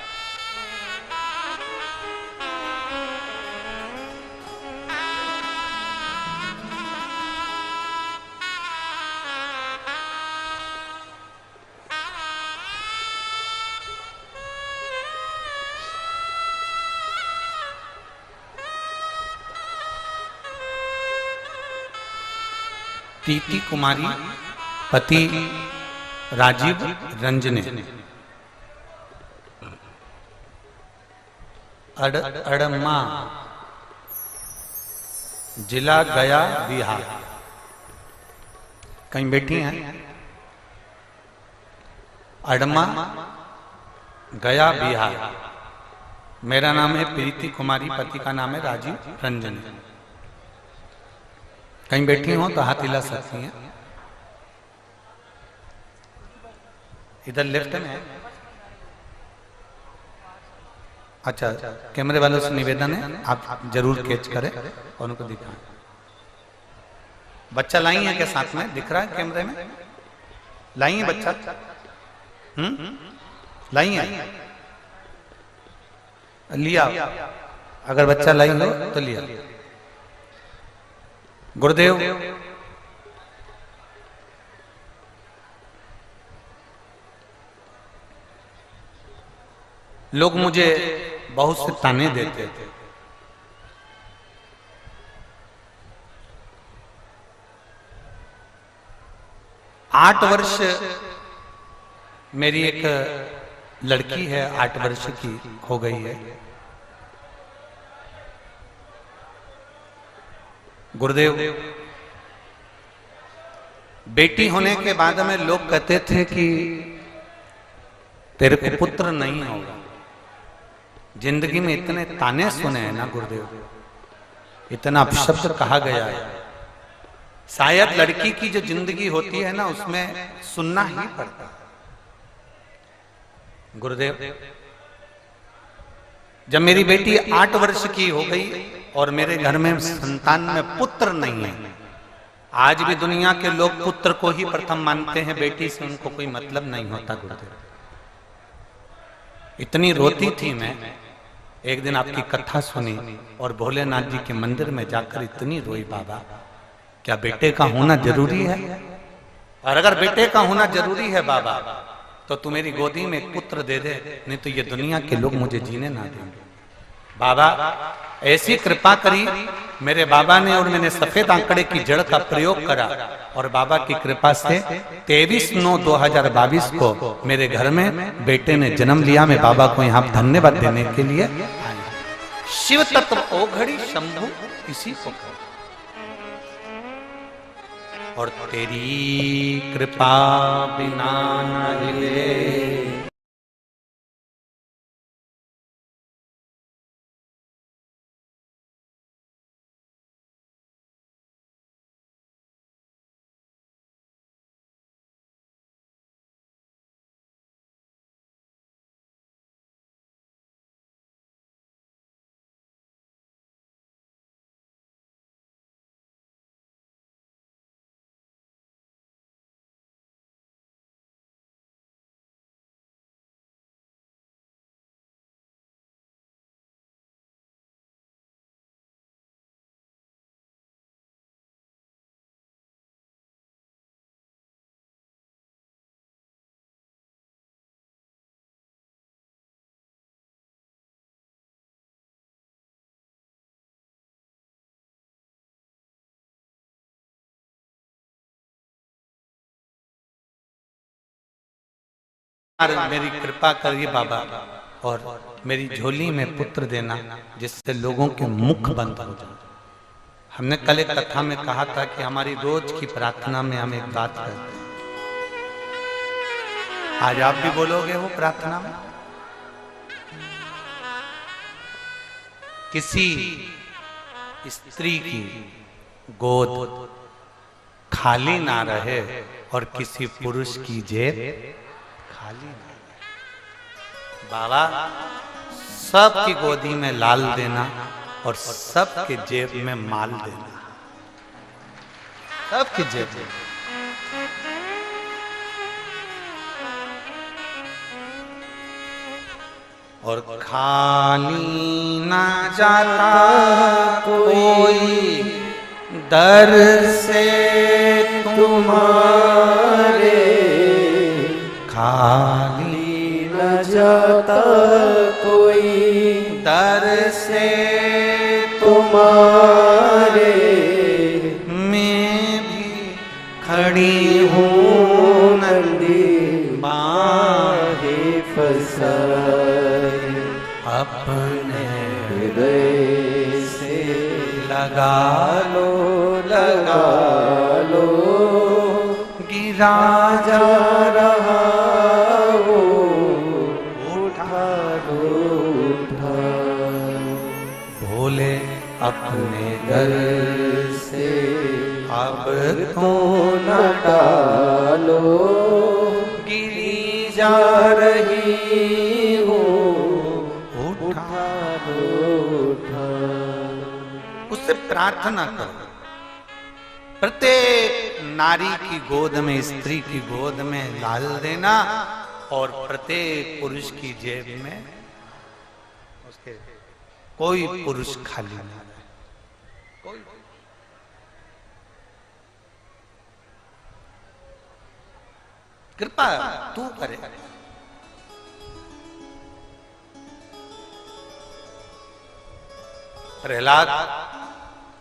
प्रीति कुमारी पति राजीव रंजने अड़मा, जिला गया बिहार। कहीं बैठी हैं? अड़मा, गया बिहार। मेरा नाम है प्रीति कुमारी, पति का नाम है राजीव रंजन। कहीं बैठी हो तो हाथ हिला सकती हैं। इधर लेफ्ट में। अच्छा, कैमरे वालों से निवेदन है आप जरूर कैच करें और उनको दिखाएं। बच्चा लाई है क्या साथ में? दिख रहा है कैमरे में? लाई है बच्चा? लाई है? लिया? अगर बच्चा लाई हो तो लिया। गुरुदेव, लोग मुझे बहुत से ताने देते थे। आठ वर्ष मेरी एक लड़की है, 8 वर्ष की हो गई है। गुरुदेव, बेटी होने के बाद में लोग कहते थे कि तेरे को पुत्र नहीं होगा। जिंदगी में इतने ताने सुने हैं ना गुरुदेव, इतना अपशब्द कहा गया है। शायद लड़की की जो जिंदगी होती है ना, उसमें सुनना ही पड़ता है। गुरुदेव, जब मेरी बेटी 8 वर्ष की हो गई और मेरे घर में संतान में पुत्र नहीं है, आज भी दुनिया के लोग पुत्र को ही प्रथम मानते हैं, बेटी से उनको कोई मतलब नहीं होता। गुरुदेव, इतनी रोती थी मैं। एक दिन आपकी कथा सुनी और भोलेनाथ जी के मंदिर में जाकर इतनी रोई, बाबा क्या बेटे का होना जरूरी है? और अगर बेटे का होना जरूरी है बाबा, तो तू मेरी गोदी में एक पुत्र दे दे, नहीं तो ये दुनिया के लोग मुझे जीने ना देंगे। बाबा ऐसी कृपा करी मेरे बाबा ने, और मैंने सफेद आंकड़े की जड़ का प्रयोग करा और बाबा की कृपा से 23/9/2022 को मेरे घर में बेटे ने जन्म लिया। मैं बाबा को यहाँ धन्यवाद देने के लिए आया। शिव तत्व ओघड़ी शंभु इसी को, और तेरी कृपा बिना न हिले। मेरी कृपा करिए बाबा, और मेरी झोली में पुत्र देना, जिससे लोगों के मुख बंद हो जाए। हमने कल एक कथा में कहा था कि हमारी रोज की प्रार्थना में हम एक बात करते हैं। आज आप भी बोलोगे वो प्रार्थना में? किसी स्त्री की गोद खाली ना रहे और किसी पुरुष की जेब खाली ना रहे। बाबा सबकी गोदी में लाल देना और सबके जेब में माल देना, सबकी जेब में। और खाली ना जाता कोई दर से तुम्हारे, खाली न जाता कोई दर से तुम्हारे, मैं भी खड़ी हूँ नंदी बाहें फसाए अपने हृदय से लगा लो लगा लो, गिरा जा रहा वो उठा लो उठा, भोले अपने घर से अब तो न डालो, गिरी जा रही हो उठा लो उठा। उससे प्रार्थना करो। प्रत्येक नारी की गोद में, स्त्री की गोद में डाल देना और प्रत्येक पुरुष की जेब में उसके कोई पुरुष खाली नहीं रहे। कोई कृपा तू करे। प्रहलाद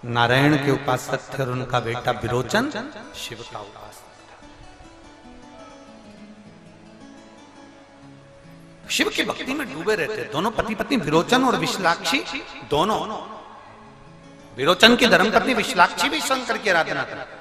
नारायण के उपासक थे और उनका बेटा विरोचन शिव का उपासक था। शिव की भक्ति में डूबे रहते दोनों पति पत्नी, विरोचन और विशालाक्षी दोनों। विरोचन की धर्मपत्नी विशालाक्षी भी शंकर की आराधना करती।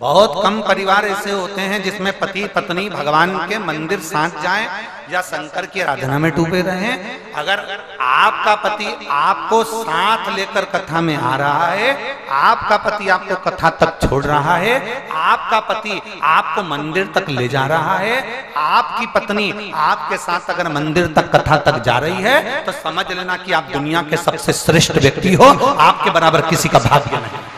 बहुत कम परिवार ऐसे होते हैं जिसमें पति पत्नी भगवान के मंदिर साथ जाएं या शंकर की आराधना में डूबे रहें। अगर आपका पति आपको साथ लेकर कथा में आ रहा है, आपका पति आपको कथा तक छोड़ रहा है, आपका पति आपको मंदिर तक ले जा रहा है, आपकी पत्नी आपके साथ अगर मंदिर तक कथा तक जा रही है, तो समझ लेना कि आप दुनिया के सबसे श्रेष्ठ व्यक्ति हो। आपके बराबर किसी का भाग्य नहीं।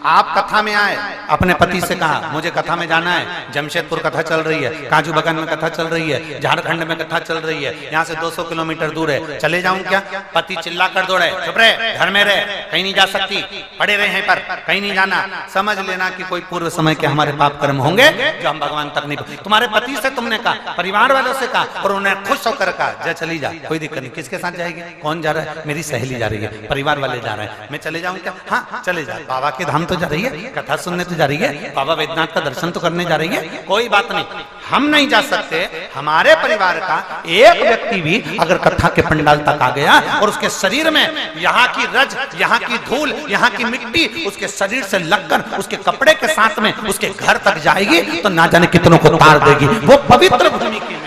आप कथा में आए, अपने पति से कहा मुझे कथा में जाना है, जमशेदपुर कथा चल रही है, काजू बगान में कथा चल रही है, झारखंड में कथा चल रही है, यहाँ से 200 किलोमीटर दूर है, चले जाऊं क्या? पति चिल्ला कर दौड़े, चुप रहे, घर में रहे, कहीं नहीं जा सकती, पड़े रहे हैं पर कहीं नहीं जाना। समझ लेना कि कोई पूर्व समय के हमारे पाप कर्म होंगे जो हम भगवान तक नहीं। तुम्हारे पति से तुमने कहा, परिवार वालों से कहा और उन्हें खुश होकर कहा जा चली जा, कोई दिक्कत नहीं। किसके साथ जाएगी? कौन जा रहा है? मेरी सहेली जा रही है, परिवार वाले जा रहे हैं, मैं चले जाऊं क्या? हाँ चले जा। बाबा के धाम तो जा रही है, कथा सुनने तो जा रही है, बाबा वैद्यनाथ का दर्शन तो करने जा रही है, कोई बात नहीं। हम नहीं जा सकते, हमारे परिवार का एक व्यक्ति भी अगर कथा के पंडाल तक आ गया और उसके शरीर में यहाँ की रज, यहाँ की धूल, यहाँ की मिट्टी उसके शरीर से लगकर उसके कपड़े के साथ में उसके घर तक जाएगी, तो ना जाने कितनों को तार देगी। वो पवित्र भूमि की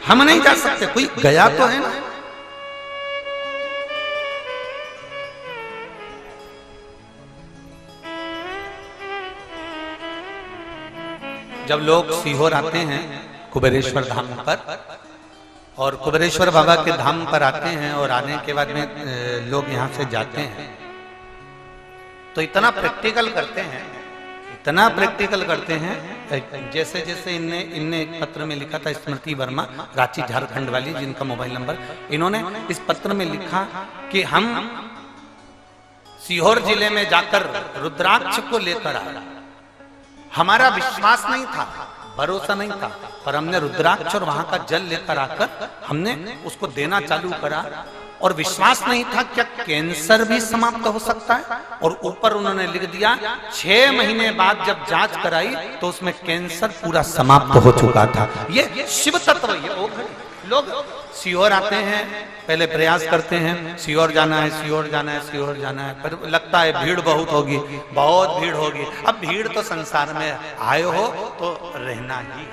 हम नहीं जा सकते, कोई गया तो है ना। जब लोग सीहोर आते हैं कुबेरेश्वर धाम पर, और कुबेरेश्वर बाबा के धाम पर आते हैं और आने के बाद में लोग यहाँ से जाते हैं, तो इतना प्रैक्टिकल करते हैं, इतना प्रैक्टिकल करते हैं। जैसे जैसे इनने एक पत्र में लिखा था, स्मृति वर्मा, रांची झारखंड वाली, जिनका मोबाइल नंबर, इन्होंने इस पत्र में लिखा कि हम सीहोर जिले में जाकर रुद्राक्ष को लेकर आए। हमारा विश्वास नहीं था, भरोसा नहीं था, पर हमने रुद्राक्ष और वहां का जल लेकर आकर हमने उसको देना चालू करा, और विश्वास नहीं था क्या कैंसर भी समाप्त हो सकता है। और ऊपर उन्होंने लिख दिया 6 महीने बाद जब जांच कराई तो उसमें कैंसर पूरा समाप्त हो चुका था। ये शिव तत्व। ये लोग सीहोर आते हैं, पहले प्रयास करते हैं सीहोर जाना है, सीहोर जाना है, सीहोर जाना है, पर लगता है भीड़ बहुत होगी, बहुत भीड़ होगी। अब भीड़ तो संसार में आए हो तो रहना ही।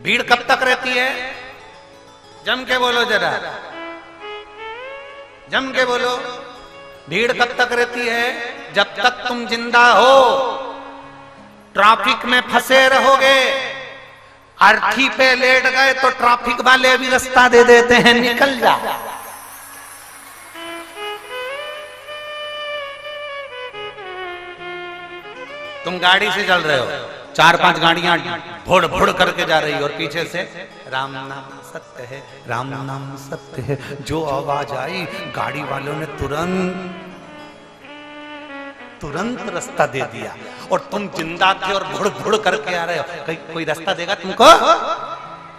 भीड़ कब तक रहती है? जम के बोलो जरा, जम के बोलो। भीड़ कब तक रहती है? जब तक तुम जिंदा हो। ट्रैफिक में फंसे रहोगे, अर्थी पे लेट गए तो ट्रैफिक वाले भी रास्ता दे देते हैं, निकल जा। तुम गाड़ी से चल रहे हो, 4-5 गाड़ियां भोड़ भोड़ करके जा रही और पीछे से राम नाम सत्य है, राम नाम सत्य है, जो आवाज आई गाड़ी वालों ने तुरंत रास्ता दे दिया, और तुम जिंदा थे और भुड़ भुड़ करके आ रहे हो। कोई रास्ता देगा तुमको?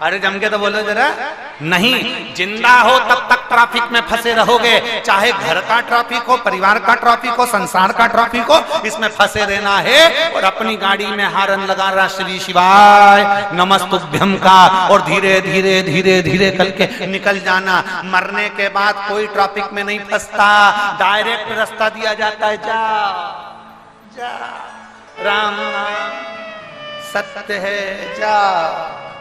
अरे जम के तो बोलो जरा। नहीं, जिंदा हो तब तक ट्रैफिक में फंसे रहोगे, चाहे घर का ट्रैफिक हो, परिवार का ट्रैफिक हो, संसार का ट्रैफिक हो, इसमें फंसे रहना है और अपनी गाड़ी में हारन लगा रहा श्री शिवाय नमस्तुभ्यम का और धीरे धीरे धीरे धीरे करके निकल जाना। मरने के बाद कोई ट्रैफिक में नहीं फंसता, डायरेक्ट रास्ता दिया जाता है, जा जा राम नाम सत्य है, जा,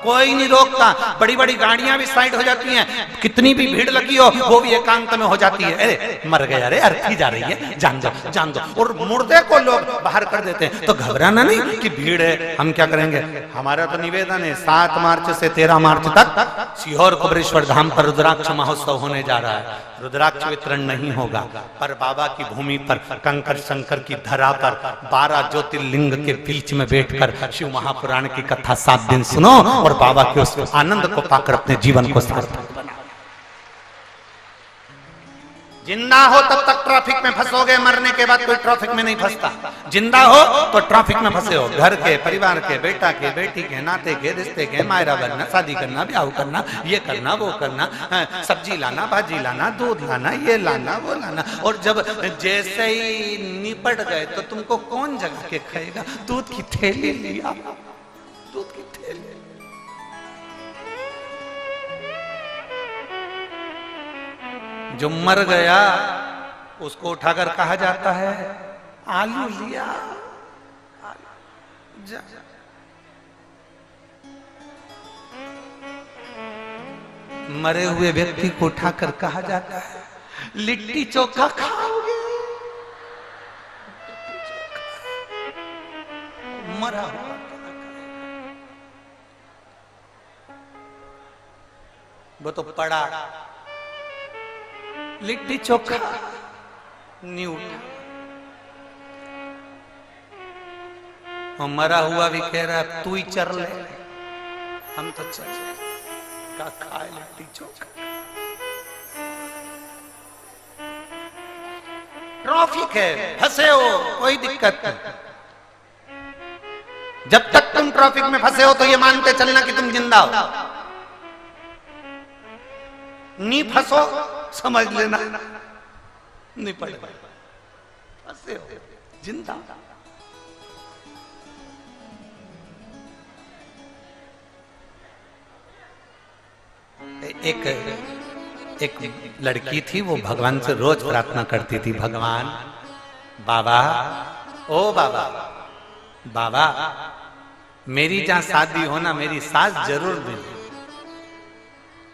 कोई नहीं रोकता। बड़ी बड़ी गाड़ियां भी साइड हो जाती हैं, कितनी भी भीड़ लगी हो वो भी एकांत में हो जाती है। अरे मर गया, अरे अर्थी जा रही है, जान दो जान दो, और मुर्दे को लोग बाहर कर देते हैं। तो घबराना नहीं कि भीड़ है, हम क्या करेंगे। हमारा तो निवेदन है 7 मार्च से 13 मार्च तक सीहोर कुबरेश्वर धाम पर रुद्राक्ष महोत्सव होने जा रहा है। रुद्राक्ष वितरण नहीं होगा, पर बाबा की भूमि पर कंकर शंकर की धरा पर 12 ज्योतिर्लिंग के बीच में बैठकर शिव महापुराण की कथा 7 दिन सुनो और बाबा के उस आनंद को पाकर अपने जीवन को सार्थक बनाओ। जिंदा हो तब तक ट्रैफिक में फंसोगे, मरने के बाद कोई ट्रैफिक में नहीं फंसता। जिंदा हो तो ट्रैफिक में फंसे हो, घर के, परिवार के, बेटा के, बेटी के, नाते के, रिश्ते के, मायरा बनना, शादी करना, ब्याह करना, ये करना, वो करना, सब्जी लाना, भाजी लाना, दूध लाना, ये लाना, वो लाना। और जब जैसे ही निपट गए तो तुमको कौन जगा के खाएगा। दूध की थैली लिया, दूध की थैली। जो मर गया उसको उठाकर कहा जाता है आलू लिया, जा। मरे हुए व्यक्ति को उठाकर कहा जाता है लिट्टी चोखा खाओगे। मरा हुआ वो तो पड़ा, लिट्टी चोखा नहीं उठा। और मरा हुआ भी कह रहा तू ही चर ले, हम तो चल का खाए लिट्टी चोखा। ट्रैफिक है, फंसे हो, कोई दिक्कत नहीं। जब तक तुम ट्रैफिक में फंसे हो तो ये मानते चलना कि तुम जिंदा हो। नहीं फंसो समझ लेना नहीं पड़े, फंसे हो, जिंदा। एक लड़की थी, वो भगवान से रोज प्रार्थना करती थी, भगवान बाबा, ओ बाबा, बाबा मेरी जहां शादी हो ना मेरी सास जरूर मिले।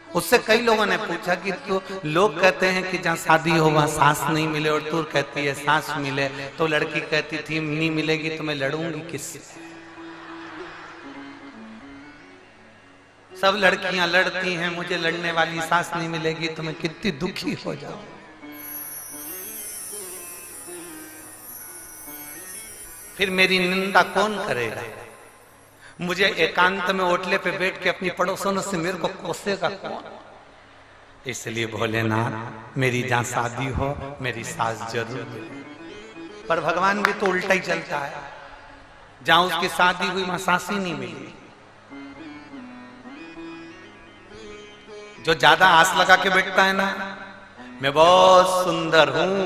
उससे कई लोगों ने पूछा कि तो लोग कहते हैं कि जहां शादी हो वहां सास नहीं मिले और तू कहती है सास मिले। तो लड़की कहती थी नहीं मिलेगी तो मैं लड़ूंगी किससे। सब लड़कियां लड़ती हैं, मुझे लड़ने वाली सास नहीं मिलेगी तो मैं कितनी दुखी हो जाऊं। फिर मेरी निंदा कौन करेगा। मुझे एकांत में ओटले पे बैठ के अपनी पड़ोसनों से मेरे को कोसेगा कौन। इसलिए भोलेनाथ मेरी जहां शादी हो मेरी सास जरूर मिले। पर भगवान भी तो उल्टा ही चलता है, जहां उसकी शादी हुई वहां सास ही नहीं मिली। जो ज्यादा आस लगा के बैठता है ना, मैं बहुत सुंदर हूं,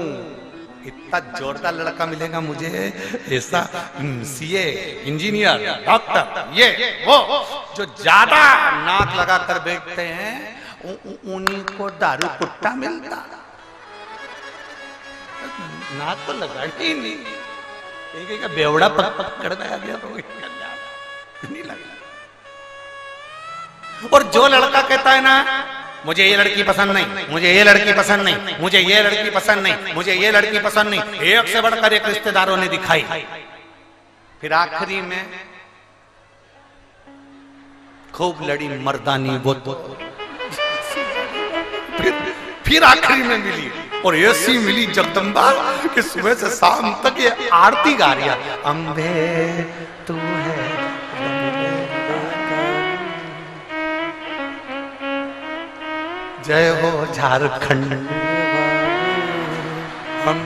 इतना जोरदार लड़का मिलेगा मुझे, ऐसा सीए, इंजीनियर, डॉक्टर, ये वो, जो ज्यादा नाक लगा कर बैठते हैं उन्हीं को दारू कुट्टा मिलता। नाक तो लगा ही नहीं, बेवड़ा पकड़ गया तो नहीं लगा। और जो लड़का कहता है ना मुझे ये लड़की पसंद नहीं, मुझे ये लड़की पसंद नहीं, मुझे ये लड़की पसंद नहीं, मुझे ये लड़की पसंद नहीं, एक से बढ़कर एक रिश्तेदारों ने दिखाई। फिर आखिरी में खूब लड़ी मर्दानी वो फिर आखिरी में मिली, और ऐसी मिली जगदम्बा कि सुबह से शाम तक ये आरती गा रही है, अम्बे तू है जय हो झारखंड हम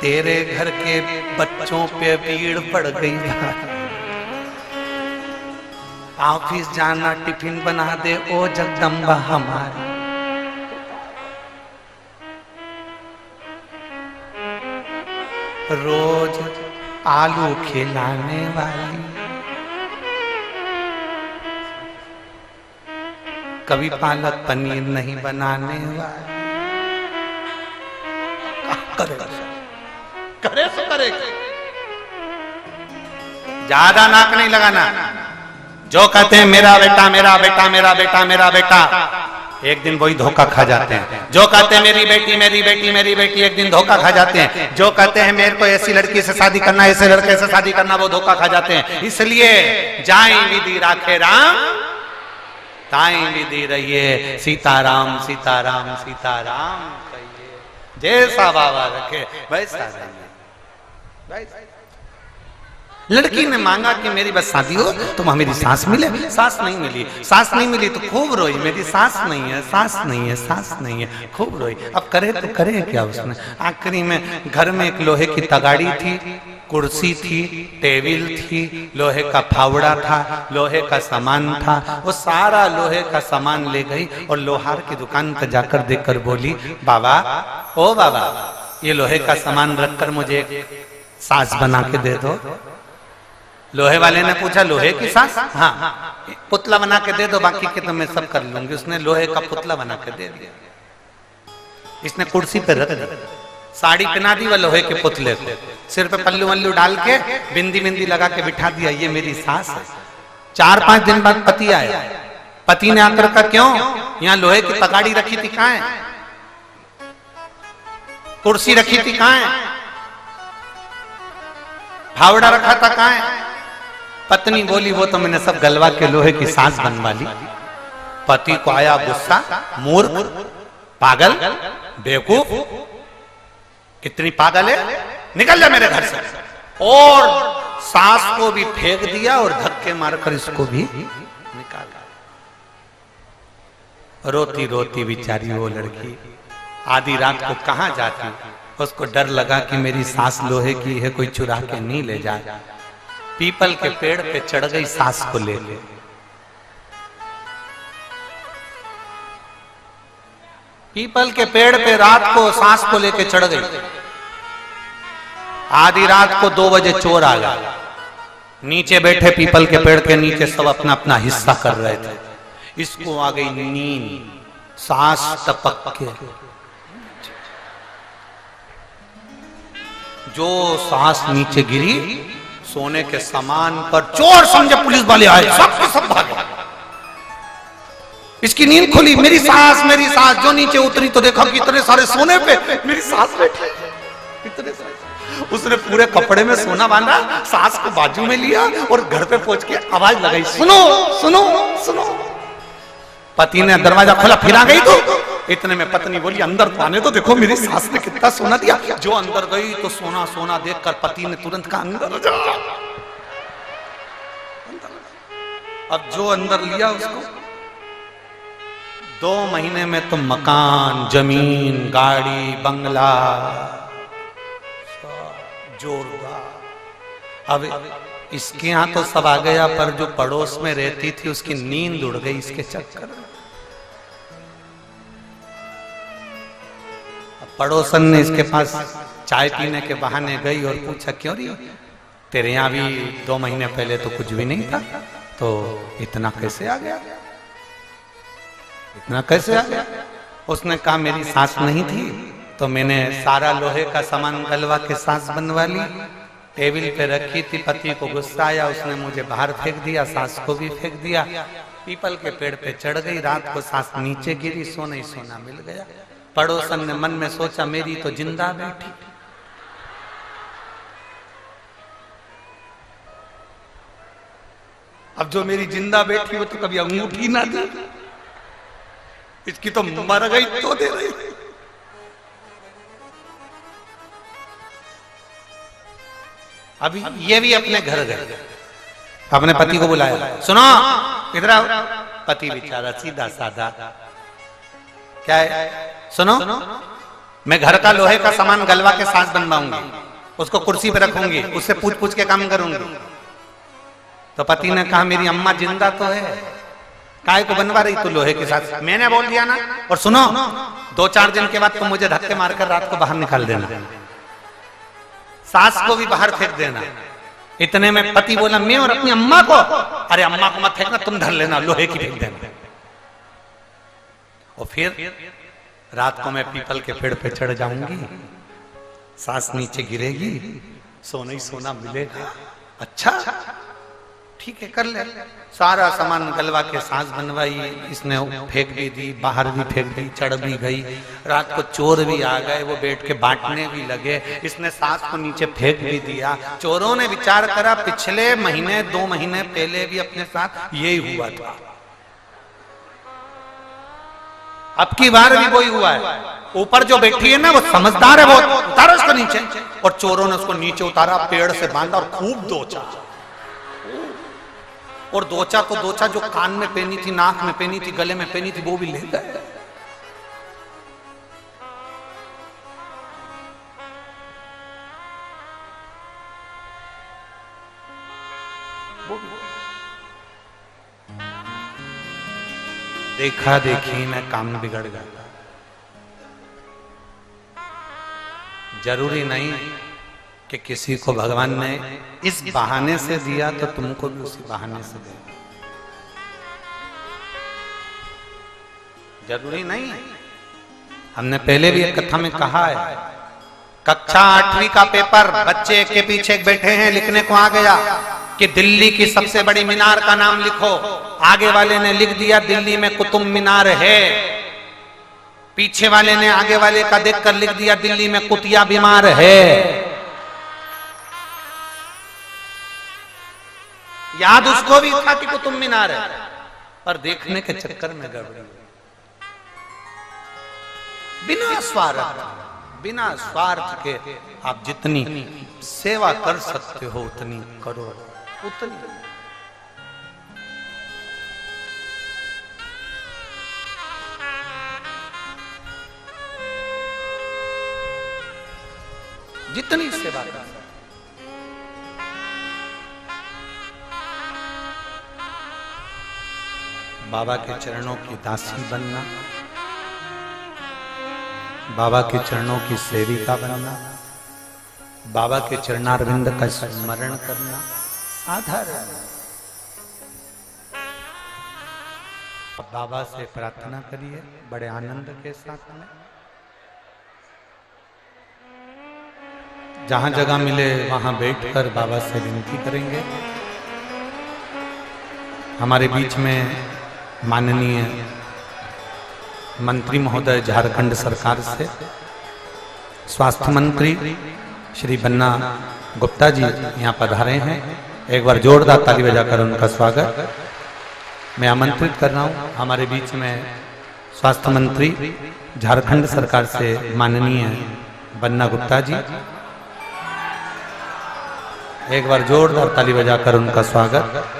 तेरे घर के बच्चों पे भीड़ पड़ गई। ऑफिस जाना टिफिन बना दे ओ जगदम्बा हमारी। रोज आलू खिलाने वाली, कभी पालक पनीर नहीं बनाने वाली। करे तो करे, ज्यादा नाक नहीं लगाना। जो कहते हैं मेरा बेटा मेरा बेटा मेरा बेटा मेरा बेटा, एक दिन वही धोखा खा जाते हैं। जो कहते हैं मेरी बेटी मेरी बेटी मेरी बेटी, एक दिन धोखा खा जाते हैं। जो कहते हैं मेरे को ऐसी लड़की से शादी करना ऐसे लड़के से शादी करना, वो धोखा खा जाते हैं। इसलिए जाई विधि राखे राम, ताई विधि रहिए सीताराम सीताराम सीताराम कहिए। जैसा बाबा रखे वैसा रहिए। लड़की ने मांगा कि मेरी बस शादी हो तो वहां मेरी सांस मिले, सांस नहीं मिली। सांस नहीं मिली तो खूब रोई, मेरी सांस नहीं है सांस नहीं है सांस नहीं है, खूब रोई। अब करे तो करे क्या उसने। आखिरी में घर में एक लोहे की तगाड़ी थी, कुर्सी थी, टेबल थी, लोहे का फावड़ा था, लोहे का सामान था। वो सारा लोहे का सामान ले गई और लोहार की दुकान पर जाकर देखकर बोली, बाबा ओ बाबा, ये लोहे का सामान रखकर मुझे सास बना के दे दो। लोहे वाले ने पूछा लोहे की सास? हाँ, पुतला बना के दे दो, बाकी के तो मैं सब कर लूंगी। उसने लोहे का पुतला बना के दे दिया। इसने कुर्सी पे रख दी, साड़ी पहना दी वो लोहे के पुतले को, सिर पे पल्लू वल्लू डाल के बिंदी बिंदी लगा के बिठा दिया, ये मेरी सास है। 4-5 दिन बाद पति आया। पति ने आकर कहा क्यों, यहाँ लोहे की तगाड़ी रखी थी कहाँ है, कुर्सी रखी थी कहाँ है, फावड़ा रखा था कहाँ है? पत्नी बोली वो तो मैंने सब गलवा के लोहे की सांस बनवा ली। पति को आया गुस्सा, मूर्ख, पागल, बेवकूफ, कितनी पागल है, निकल जा मेरे घर से। और सांस को भी फेंक दिया और धक्के मारकर इसको भी निकाला। रोती रोती बेचारी वो लड़की आधी रात को कहां जाती, उसको डर लगा कि मेरी सांस लोहे की है, कोई चुरा के नहीं ले जाए। पीपल के पेड़ पे चढ़ गई सांस को ले ले। पीपल के पेड़ पे रात को सांस को लेके चढ़ गई। आधी रात को 2 बजे चोर आ गया। नीचे बैठे पीपल के पेड़ के नीचे सब अपना अपना हिस्सा कर रहे थे। इसको आ गई नींद, सांस टपक के जो सांस नीचे गिरी, सोने के सामान पर चोर समझे पुलिस वाले आए, सब के सब भागे। इसकी नींद खुली, मेरी सांस जो नीचे उतरी तो देखा कि इतने सारे सोने पे मेरी सांस बैठी, इतने सारे। उसने पूरे कपड़े में सोना बांधा, सांस को बाजू में लिया और घर पे पहुंच के आवाज लगाई, सुनो सुनो सुनो। पति ने दरवाजा खोला, फिर आ गई तो इतने में पत्नी बोली अंदर तो आने तो, देखो मेरी सास ने कितना सोना दिया। जो अंदर गई तो सोना सोना देखकर पति ने तुरंत कहा अंदर जा। अब जो अंदर लिया उसको 2 महीने में तो मकान, जमीन, गाड़ी, बंगला जोरदार। अब इसके यहाँ तो सब आ गया, पर जो पड़ोस में रहती थी उसकी नींद उड़ गई इसके चक्कर में। पड़ोसन ने इसके पास चाय पीने के बहाने गई और पूछा क्यों रही, तेरे यहाँ भी 2 महीने पहले तो कुछ भी नहीं था, तो इतना कैसे आ गया, इतना कैसे आ गया? उसने कहा मेरी सांस नहीं थी तो मैंने सारा लोहे का सामान गलवा के सांस बनवा ली, टेबल पे रखी थी। पति को गुस्सा आया, उसने मुझे बाहर फेंक दिया, सांस को भी फेंक दिया। पीपल के पेड़ पे चढ़ गई, रात को सांस नीचे गिरी, सोना ही सोना मिल गया। पड़ोसन ने मन में सोचा मेरी तो जिंदा बैठी। अब जो मेरी जिंदा बैठी वो तो कभी अंगूठी ना दी, इसकी तो मर गई तो दे रही। अभी ये भी अपने घर गए, अपने पति को बुलाया, सुनो इधर आओ। पति बेचारा सीधा साधा, क्या है, सुनो मैं घर का लोहे का सामान गलवा के सांस बनवाऊंगी, उसको कुर्सी पे रखूंगी, उससे पूछ पूछ के काम करूंगी। तो पति ने कहा मेरी अम्मा जिंदा तो है, काय को बनवा रही तू लोहे के साथ? मैंने बोल दिया ना। और सुनो, 2-4 दिन के बाद तुम मुझे धक्के मारकर रात को बाहर निकाल देना, सास को भी बाहर फेंक देना। इतने में पति बोला मैं और अपनी अम्मा को, अरे अम्मा को मत फेंकना, तुम धर लेना, लोहे की फेंक देना। और फिर रात को मैं पीपल के पेड़ पे चढ़ जाऊंगी, सास नीचे गिरेगी, सोना ही सोना मिलेगा। अच्छा ठीक है, कर ले। सारा सामान गलवा के सास बनवाई, इसने फेंक भी दी, बाहर भी फेंक दी, चढ़ भी गई। रात को चोर भी आ गए, वो बैठ के बांटने भी लगे, इसने सास को नीचे फेंक भी दिया। चोरों ने विचार करा पिछले महीने 2 महीने पहले भी अपने साथ यही हुआ था, अब की बार भी वही हुआ है। ऊपर जो बैठी है ना वो समझदार है, वो उतारो उसको नीचे। और चोरों ने उसको नीचे उतारा, पेड़ से बांधा और खूब दोचा। और दोचा तो दोचा, जो कान में पहनी थी, नाक में पहनी थी, गले में पहनी थी, वो भी ले गए। देखा देखी में काम बिगड़ गया। जरूरी नहीं कि किसी को भगवान ने इस बहाने से दिया तो तुमको भी उसी बहाने से दे, जरूरी नहीं। हमने पहले भी एक कथा में कहा है, कक्षा 8वीं का पेपर, बच्चे एक के पीछे एक बैठे हैं, लिखने को आ गया कि दिल्ली की सबसे बड़ी मीनार का नाम लिखो। आगे वाले ने लिख दिया दिल्ली में कुतुब मीनार है, पीछे वाले ने आगे वाले का देखकर लिख दिया दिल्ली में कुतिया बीमार है। याद उसको भी था कि कुतुब मीनार है, पर देखने के चक्कर में गड़बड़ी। बिना स्वार्थ के आप जितनी सेवा कर सकते हो उतनी करो, उतनी। जितनी सेवा कर, बाबा के चरणों की दासी बनना, बाबा के चरणों की सेविका बनना, बाबा के चरणारविंद का स्मरण करना साधारण। बाबा से प्रार्थना करिए बड़े आनंद के साथ में, जहां जगह मिले वहां बैठकर बाबा से विनती करेंगे। हमारे बीच में माननीय मंत्री महोदय झारखंड सरकार से, स्वास्थ्य मंत्री श्री बन्ना गुप्ता जी यहाँ पधारे हैं। एक बार जोरदार ताली बजाकर उनका स्वागत मैं आमंत्रित कर रहा हूँ। हमारे बीच में स्वास्थ्य मंत्री झारखंड सरकार से माननीय बन्ना गुप्ता जी, एक बार जोरदार ताली बजाकर उनका स्वागत।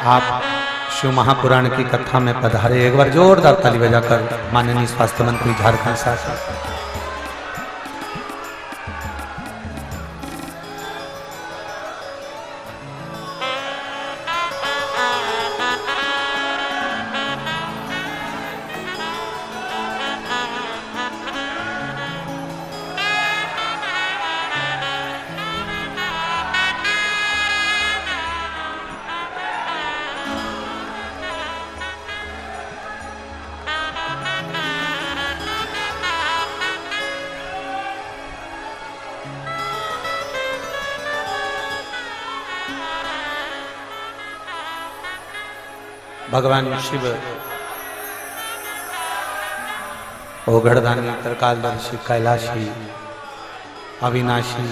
आप शिव महापुराण की कथा में पधारे, एक बार जोरदार ताली बजाकर माननीय स्वास्थ्य मंत्री झारखंड शासन। भगवान शिव ओघड़दानी त्रिकालदर्शी कैलाशी अविनाशी,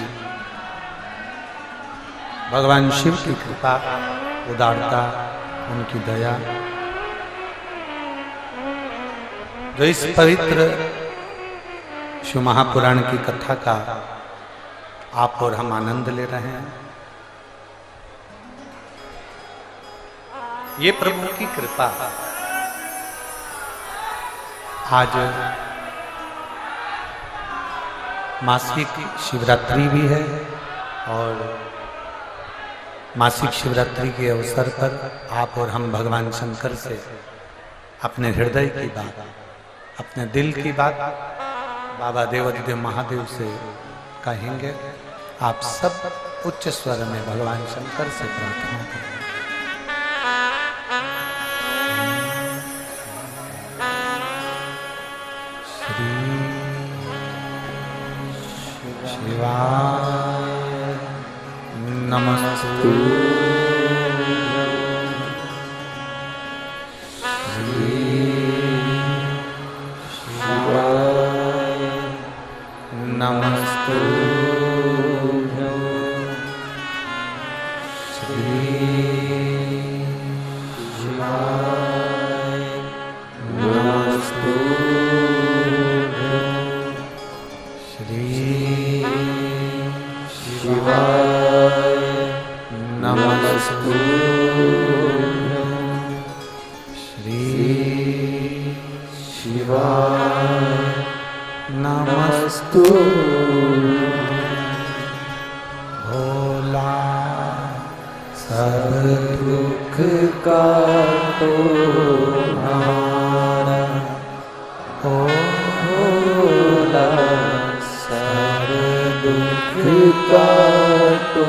भगवान शिव की कृपा उदारता उनकी दया जो इस पवित्र शिव महापुराण की कथा का आप और हम आनंद ले रहे हैं, ये प्रभु की कृपा। आज मासिक शिवरात्रि भी है और मासिक शिवरात्रि के अवसर पर आप और हम भगवान शंकर से अपने हृदय की बात, अपने दिल की बात बाबा देवाधिदेव महादेव से कहेंगे। आप सब उच्च स्वर में भगवान शंकर से प्रार्थना करें। शिवाय नमस्तु शिवाय नमस्तु नमस्तु भोला सब दुख का तो हारा हो भोला सब दुख का तो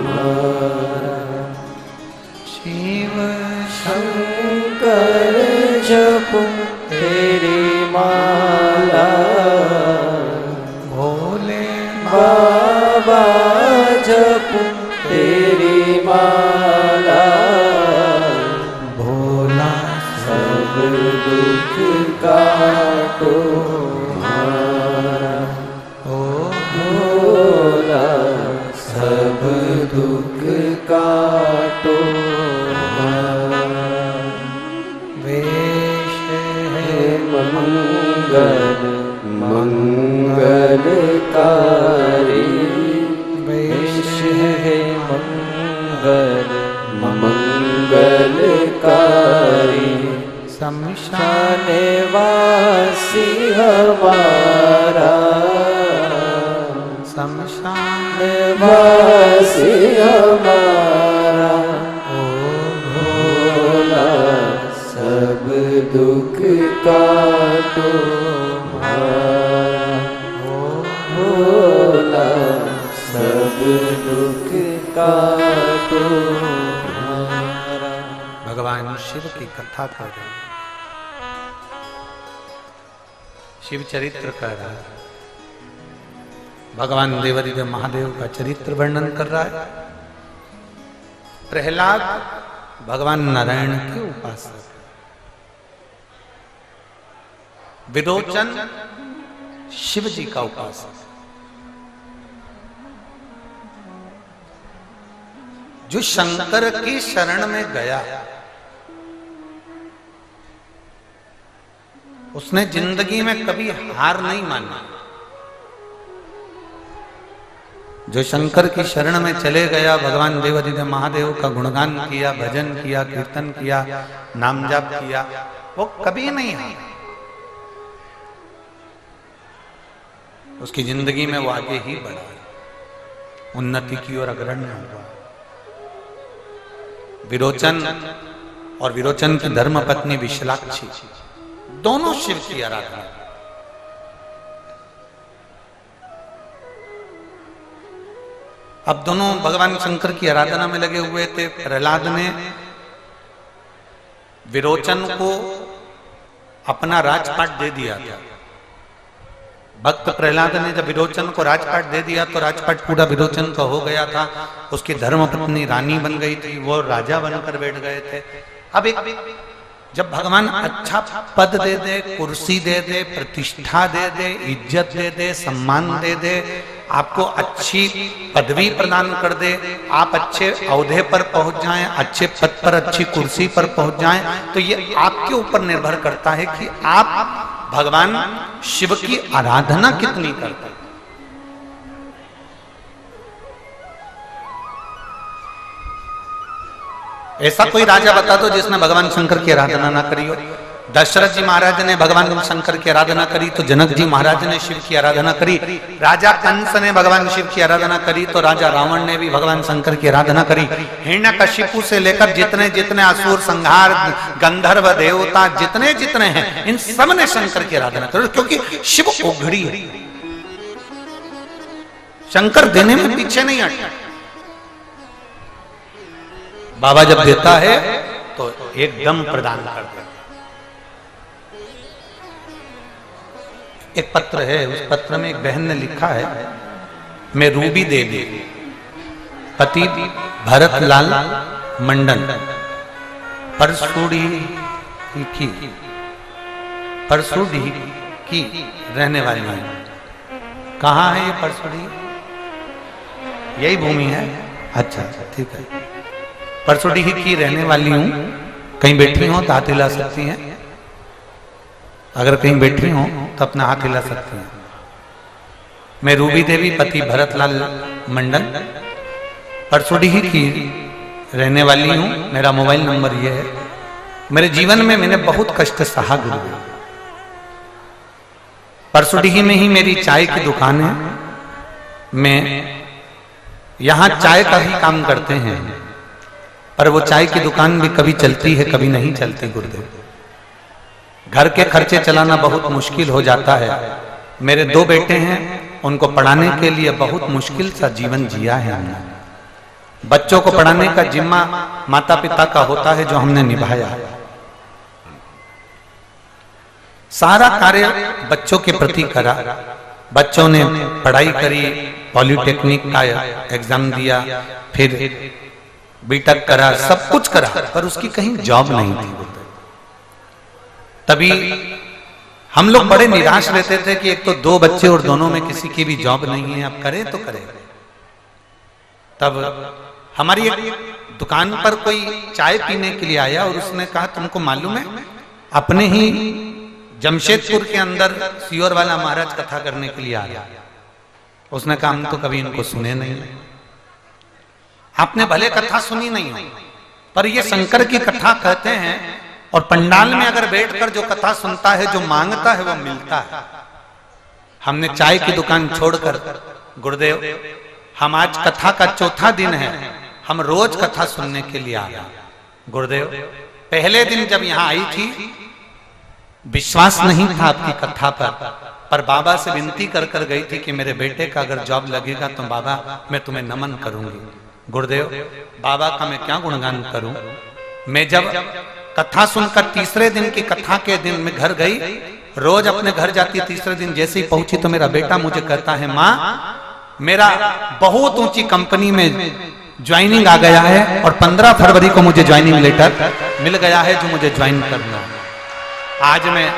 हारा शिव शंकर जपो तेरी माला भोले बाबा जपो तेरी माला भोला सब दुख का तो हारा ओ भोला सब दुख का तो हारा वेश है मंगल मंगलकारी वेश है मंगल मंगलकारी शमशान वासी हमारा शमशान वासी हमारा ओ भोला सब दुख का तो हारा भोला सब दुख का तो हारा। भगवान शिव की कथा कर रहे हैं, शिव चरित्र कर रहा है, भगवान देवाधिदेव महादेव का चरित्र वर्णन कर रहा है। प्रहलाद भगवान नारायण के उपासक, विरोचन शिव जी का उपासक, जो शंकर की शरण में गया उसने जिंदगी में कभी हार नहीं मानी। जो शंकर की शरण में चले गया, भगवान देवाधिदेव महादेव का गुणगान किया, भजन किया, कीर्तन किया, नाम जाप किया, वो कभी नहीं हारा। उसकी जिंदगी में वो आगे ही बढ़ा, उन्नति की ओर अग्रणी हुआ। विरोचन और विरोचन की धर्मपत्नी विशालाक्षी दोनों शिव की आराधना। अब दोनों भगवान शंकर की आराधना में लगे हुए थे। प्रहलाद ने विरोचन को अपना राजपाट दे दिया था। भक्त प्रहलाद ने जब विरोचन को राजपाट दे दिया तो राजपाट पूरा विरोचन का हो गया था। उसकी धर्मपत्नी रानी बन गई थी, वो राजा बनकर बैठ गए थे। अब एक जब भगवान अच्छा पद दे दे, कुर्सी दे दे, प्रतिष्ठा दे दे, इज्जत दे दे, सम्मान दे दे, आपको अच्छी पदवी प्रदान कर दे, आप अच्छे औहदे पर पहुंच जाएं, अच्छे पद पर, अच्छी कुर्सी पर पहुंच जाएं, तो ये आपके ऊपर निर्भर करता है कि आप भगवान शिव की आराधना कितनी करते हैं। ऐसा कोई राजा बता दो जिसने भगवान शंकर की आराधना ना करी हो। दशरथ जी महाराज ने भगवान शंकर की आराधना करी तो जनक जी महाराज ने शिव की आराधना करी, राजा कंस ने भगवान शिव की आराधना करी तो राजा रावण ने भी भगवान शंकर की आराधना करी। हिरण्यकशिपु से लेकर जितने जितने असुर संहार गंधर्व देवता जितने जितने हैं इन सब ने शंकर की आराधना करी, क्योंकि शिव उघड़ी है। शंकर देने में पीछे नहीं हटता। बाबा जब देता है तो एकदम प्रदान करता है। एक पत्र है, उस पत्र में एक बहन ने लिखा है, मैं रूबी देवी पति भरतलाल मंडन परसुड़ी की रहने वाली है। कहाँ है ये परसुड़ी? यही भूमि है। अच्छा अच्छा ठीक है। परसुड़ी की रहने वाली हूँ। कहीं बैठी हो तो हाथ हिला सकती हैं। अगर कहीं बैठी हो तो अपना हाथ हिला सकती हैं। मैं रूबी देवी पति भरतलाल मंडल परसुड़ी की रहने वाली हूँ। मेरा मोबाइल नंबर ये है। मेरे जीवन में मैंने बहुत कष्ट सहा गुरु। परसुड़ी में ही मेरी चाय की दुकान है। मैं यहाँ चाय का ही काम करते हैं, पर वो चाय की दुकान भी कभी चलती है कभी नहीं चलती गुरुदेव। घर के खर्चे चलाना बहुत मुश्किल हो जाता है। मेरे 2 बेटे हैं, उनको पढ़ाने के लिए बहुत मुश्किल सा जीवन जिया है हमने। बच्चों को पढ़ाने का जिम्मा माता पिता का होता है, जो हमने निभाया। सारा कार्य बच्चों के प्रति करा। बच्चों ने पढ़ाई करी, पॉलिटेक्निक का एग्जाम दिया, फिर बीटेक करा, सब कुछ करा, पर उसकी कहीं जॉब नहीं थी। तभी हम लोग बड़े निराश रहते थे कि एक तो 2 बच्चे और दोनों में किसी की भी जॉब नहीं है, अब करें तो करें। तब हमारी एक दुकान पर कोई चाय पीने के लिए आया और उसने कहा, तुमको मालूम है अपने ही जमशेदपुर के अंदर सियोर वाला महाराज कथा करने के लिए आया। उसने कहा, हम तो कभी इनको सुने नहीं। आपने भले कथा सुनी नहीं हो, पर ये शंकर की कथा कहते हैं। और पंडाल में अगर बैठकर जो कथा सुनता है, जो मांगता है, वो मिलता है। हमने चाय की दुकान छोड़कर गुरुदेव, हम आज कथा का 4था दिन है, हम रोज कथा सुनने के लिए आए। गुरुदेव पहले दिन जब यहाँ आई थी, विश्वास नहीं था आपकी कथा पर बाबा से विनती कर कर गई थी कि मेरे बेटे का अगर जॉब लगेगा तो बाबा मैं तुम्हें नमन करूंगी। गुरुदेव बाबा का मैं क्या गुणगान करूं। मैं जब कथा सुनकर 3रे दिन की कथा के दिन में घर गई, रोज अपने घर जाती, 3रे दिन जैसे ही पहुंची तो मेरा बेटा मुझे कहता है, माँ मेरा बहुत ऊंची कंपनी में ज्वाइनिंग आ गया है और 15 फरवरी को मुझे ज्वाइनिंग लेटर मिल गया है जो मुझे ज्वाइन करना है। आज मैं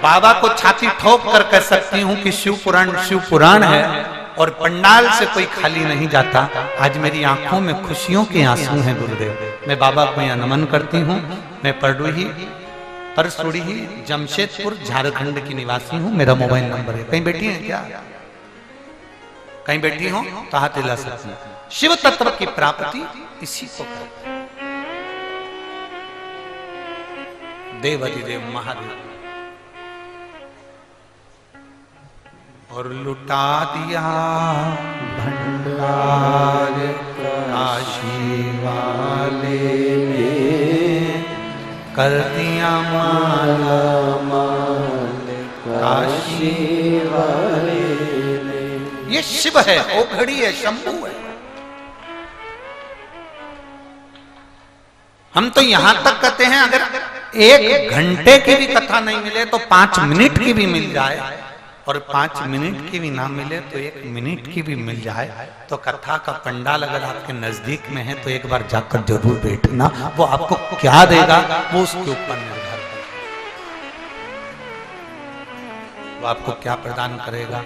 बाबा को छाती ठोक कर कह सकती हूं कि शिव पुराण है और पंडाल से कोई खाली नहीं जाता। आज मेरी आंखों में खुशियों के आंसू हैं गुरुदेव। मैं बाबा को यहाँ नमन करती हूँ। मैं परसुड़ी जमशेदपुर झारखंड की निवासी हूँ। मेरा मोबाइल नंबर है। कहीं बैठी हैं क्या? कहीं बैठी हो तो हाथ हिला सकती हैं। शिव तत्व की प्राप्ति इसी को कहते हैं। देवाधिदेव महादेव और लुटा दिया भंडार काशी वाले ने, कर दिया माला माल काशी वाले ने। ये शिव है, ओघड़ी है, शंभू है। हम तो यहां तक कहते हैं अगर 1 घंटे की भी कथा नहीं मिले तो 5 मिनट की भी मिल जाए, और 5 मिनट की भी ना मिले तो 1 मिनट की भी मिल जाए, तो कथा का पंडाल अगर आपके नजदीक में है तो एक बार जाकर जरूर बैठना। वो आपको क्या देगा वो उसके ऊपर निर्भर है। वो आपको क्या प्रदान करेगा,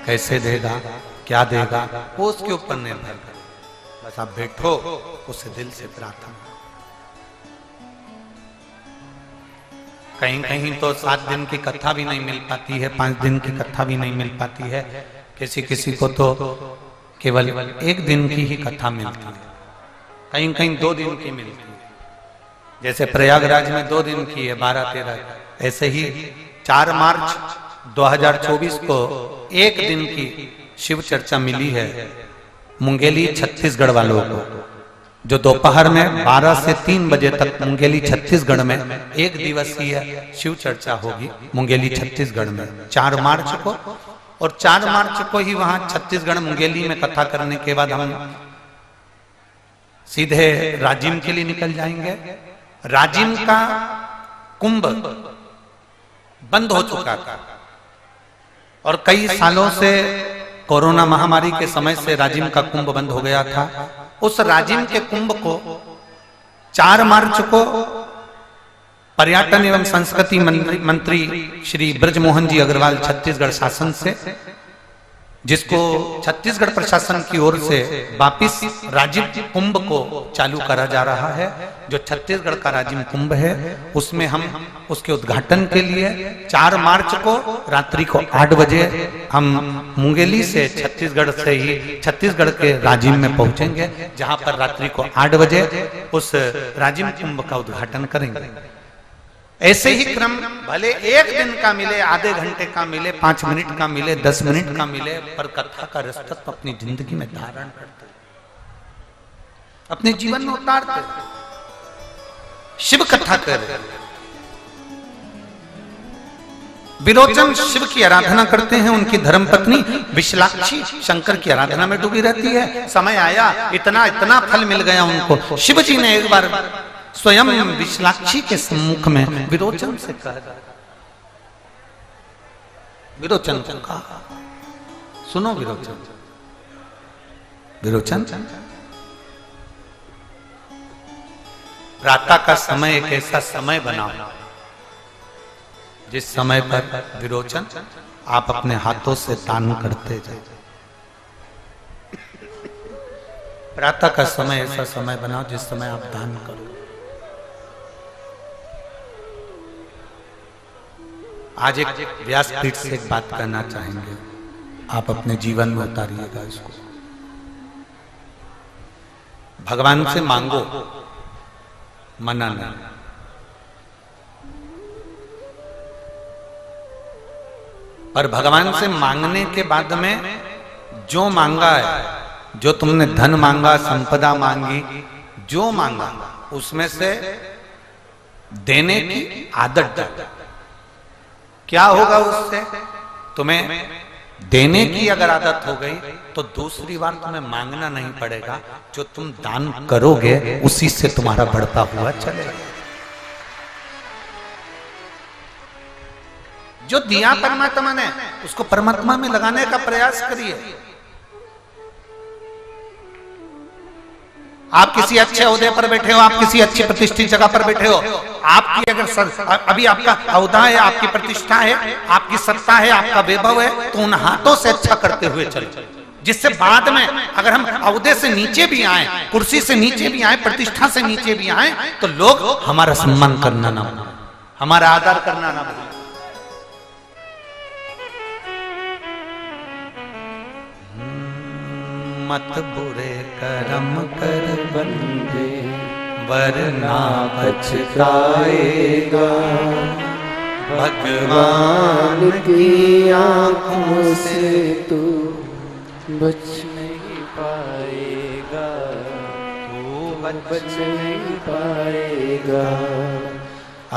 कैसे देगा, क्या देगा, वो उसके ऊपर निर्भर है। बस आप बैठो, उसे दिल से प्रार्थना। कहीं कहीं तो 7 दिन की कथा भी नहीं मिल पाती है, 5 दिन की कथा भी नहीं मिल पाती है। किसी किसी को तो केवल 1 दिन की ही कथा मिलती है, कहीं कहीं 2 दिन की मिलती है। जैसे प्रयागराज में 2 दिन की है 12-13, ऐसे ही 4 मार्च 2024 को 1 दिन की शिव चर्चा मिली है मुंगेली छत्तीसगढ़ वालों को, जो दोपहर में 12 से 3 बजे तक मुंगेली छत्तीसगढ़ में 1 दिवसीय शिव चर्चा होगी मुंगेली छत्तीसगढ़ में 4 मार्च को। और 4 मार्च को ही वहां छत्तीसगढ़ मुंगेली में कथा करने के बाद हम सीधे राजिम के लिए निकल जाएंगे। राजिम का कुंभ बंद हो चुका था और कई सालों से कोरोना महामारी के समय से राजिम का कुंभ बंद हो गया था। उस राजिम के कुंभ को 4 मार्च को पर्यटन एवं संस्कृति मंत्री श्री ब्रजमोहन जी अग्रवाल छत्तीसगढ़ शासन से, जिसको छत्तीसगढ़ प्रशासन की ओर से वापिस राजिम कुंभ को चालू करा जा रहा है। जो छत्तीसगढ़ का राजिम कुंभ है उसमें हम उसके उद्घाटन के लिए 4 मार्च को रात्रि को 8 बजे हम मुंगेली से छत्तीसगढ़ से ही छत्तीसगढ़ के राजिम में पहुंचेंगे, जहां पर रात्रि को 8 बजे उस राजिम कुंभ का उद्घाटन करेंगे। ऐसे ही क्रम भले 1 दिन का मिले, आधे घंटे का मिले, 5 मिनट का मिले, 10 मिनट का मिले, पर कथा का रसतत्व अपनी जिंदगी में धारण करते, अपने जीवन में उतारते, शिव कथा कर। विरोचन शिव की आराधना करते हैं, उनकी धर्मपत्नी विशालाक्षी शंकर की आराधना में डूबी रहती है। समय आया, इतना इतना फल मिल गया उनको, शिव जी ने एक बार स्वयं विशालाक्षी के सम्मुख में विरोचन से कहा, विरोचन को कहा, सुनो विरोचन, विरोचन प्रातः का समय एक ऐसा समय बनाओ जिस समय पर विरोचन आप अपने हाथों से दान करते जाए। प्रातः का समय ऐसा समय बनाओ जिस समय आप दान करो। आज एक व्यासपीठ से एक बात करना चाहेंगे, आप अपने जीवन में उतारिएगा इसको। भगवान से मांगो, मना नहीं। पर भगवान से मांगने के बाद में जो मांगा है, जो तुमने धन मांगा, संपदा मांगी, जो मांगा उसमें से देने की आदत डालो। क्या होगा उससे? तुम्हें देने की अगर आदत हो गई तो दूसरी बार तुम्हें मांगना नहीं पड़ेगा। जो तुम दान करोगे उसी से तुम्हारा बढ़ता हुआ चलेगा। जो दिया परमात्मा ने उसको परमात्मा में लगाने का प्रयास करिए। आप किसी अच्छे ओहदे पर बैठे हो, आप किसी अच्छी प्रतिष्ठित जगह पर बैठे हो, आपकी अगर अभी आपका ओहदा है, आपकी प्रतिष्ठा है, आपकी सत्ता है, आपका वैभव है, तो उन हाथों से अच्छा करते हुए चलो, जिससे बाद में अगर हम ओहदे से नीचे भी आए, कुर्सी से नीचे भी आए, प्रतिष्ठा से नीचे भी आए, तो लोग हमारा सम्मान करना ना भूलें, हमारा आदर करना ना भूलें। मत बुरे कर्म कर बंदे, वरना पछताएगा। भगवान की आंखों से तू बच नहीं पाएगा, तू बच नहीं पाएगा।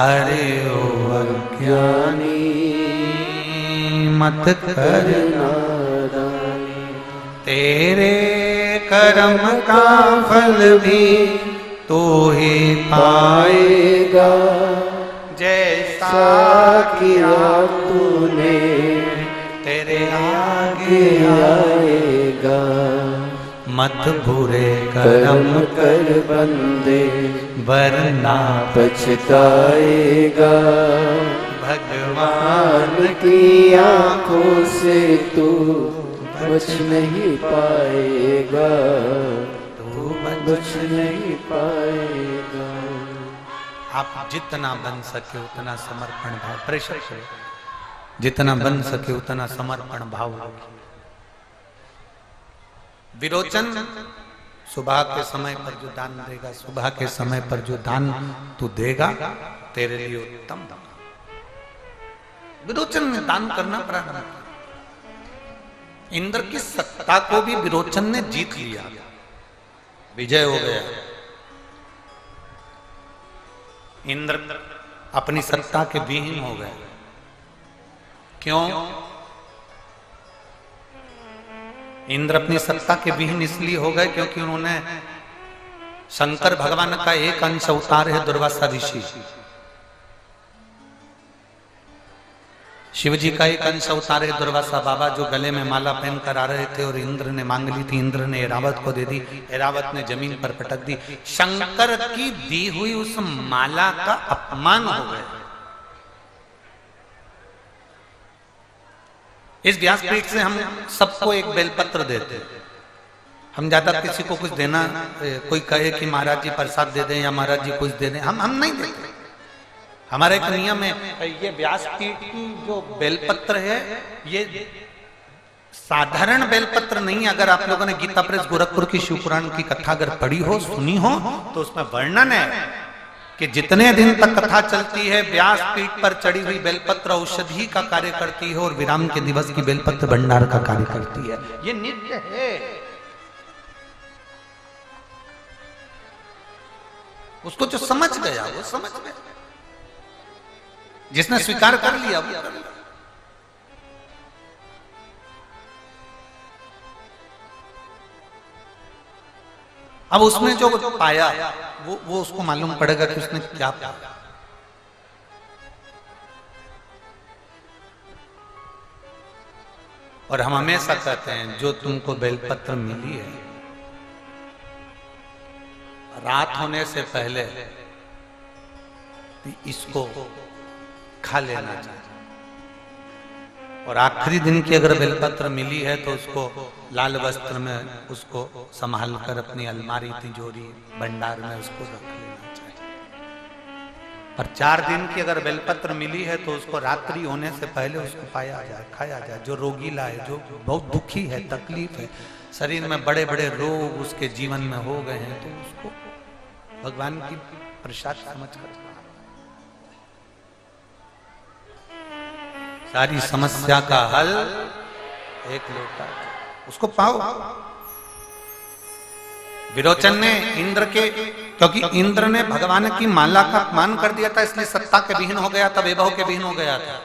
अरे ओ अज्ञानी मत कर नादानी, तेरे कर्म का फल भी तू ही पाएगा। जैसा किया तूने तेरे आगे आएगा। मत बुरे कर्म कर्म कर बंदे, वरना पछताएगा। भगवान भगवान की आंखों से तू बच नहीं पाएगा, तू बच नहीं पाएगा। आप जितना बन सके उतना समर्पण भाव, प्रेशर से जितना बन सके उतना समर्पण भाव रखिए। विरोचन सुबह के समय पर जो दान देगा, सुबह के समय पर जो दान तू देगा तेरे लिए उत्तम। विरोचन ने दान करना प्रारंभ किया। इंद्र की सत्ता को भी विरोचन ने जीत लिया, विजय हो गया। इंद्र अपनी सत्ता के विहीन हो गए। क्यों? इंद्र अपनी सत्ता के विहीन इसलिए हो गए क्योंकि उन्होंने शंकर भगवान का एक अंश अवतार है दुर्वासा ऋषि, शिव जी का एक अंश अवतार है दुर्वासा बाबा, जो गले में माला पहन कर आ रहे थे और इंद्र ने मांग ली थी। इंद्र ने ऐरावत को दे दी, ऐरावत ने जमीन पर पटक दी। शंकर की दी हुई उस माला का अपमान हो गया। इस व्यासपीठ से हम सबको एक बेलपत्र देते हैं। हम ज्यादा किसी को कुछ देना, कोई कहे कि महाराज जी प्रसाद दे दें या महाराज जी कुछ दे दें, हम नहीं देते। हमारा एक नियम है, ये व्यासपीठ की जो बेलपत्र है ये साधारण बेलपत्र नहीं। अगर आप लोगों ने गीता प्रेस गोरखपुर की शिव पुराण की कथा अगर पढ़ी हो, सुनी हो, तो उसमें वर्णन है कि जितने दिन तक कथा चलती है व्यासपीठ पर चढ़ी हुई बेलपत्र औषधि का कार्य करती है और विराम के दिवस की बेलपत्र भंडार का कार्य करती है। ये नित्य है। उसको जो समझ गया वो समझ गया, जिसने स्वीकार कर लिया वो कर लिया। अब उसने जो पाया वो उसको मालूम पड़ेगा कि उसने क्या पाया। और हम हमेशा कहते हैं जो तुमको बेलपत्र मिली है, रात होने से पहले इसको खा लेना चाहिए। और आखिरी दिन की अगर बेलपत्र मिली है तो उसको लाल वस्त्र में उसको संभाल कर अपनी अलमारी, तिजोरी, भंडार में उसको रख लेना चाहिए। और 4 दिन की अगर बेलपत्र मिली है तो उसको रात्रि होने से पहले उसको पाया जाए, खाया जाए। जो रोगीला है, जो बहुत दुखी है, तकलीफ है, शरीर में बड़े बड़े रोग उसके जीवन में हो गए हैं, तो उसको भगवान की प्रसाद समझ कर सारी समस्या का हल एक लोटा, उसको पाओ। विरोचन ने इंद्र के, क्योंकि इंद्र ने भगवान की माला का अपमान कर दिया था, इसलिए सत्ता के विहीन हो गया था, वैभव के विहीन हो गया था।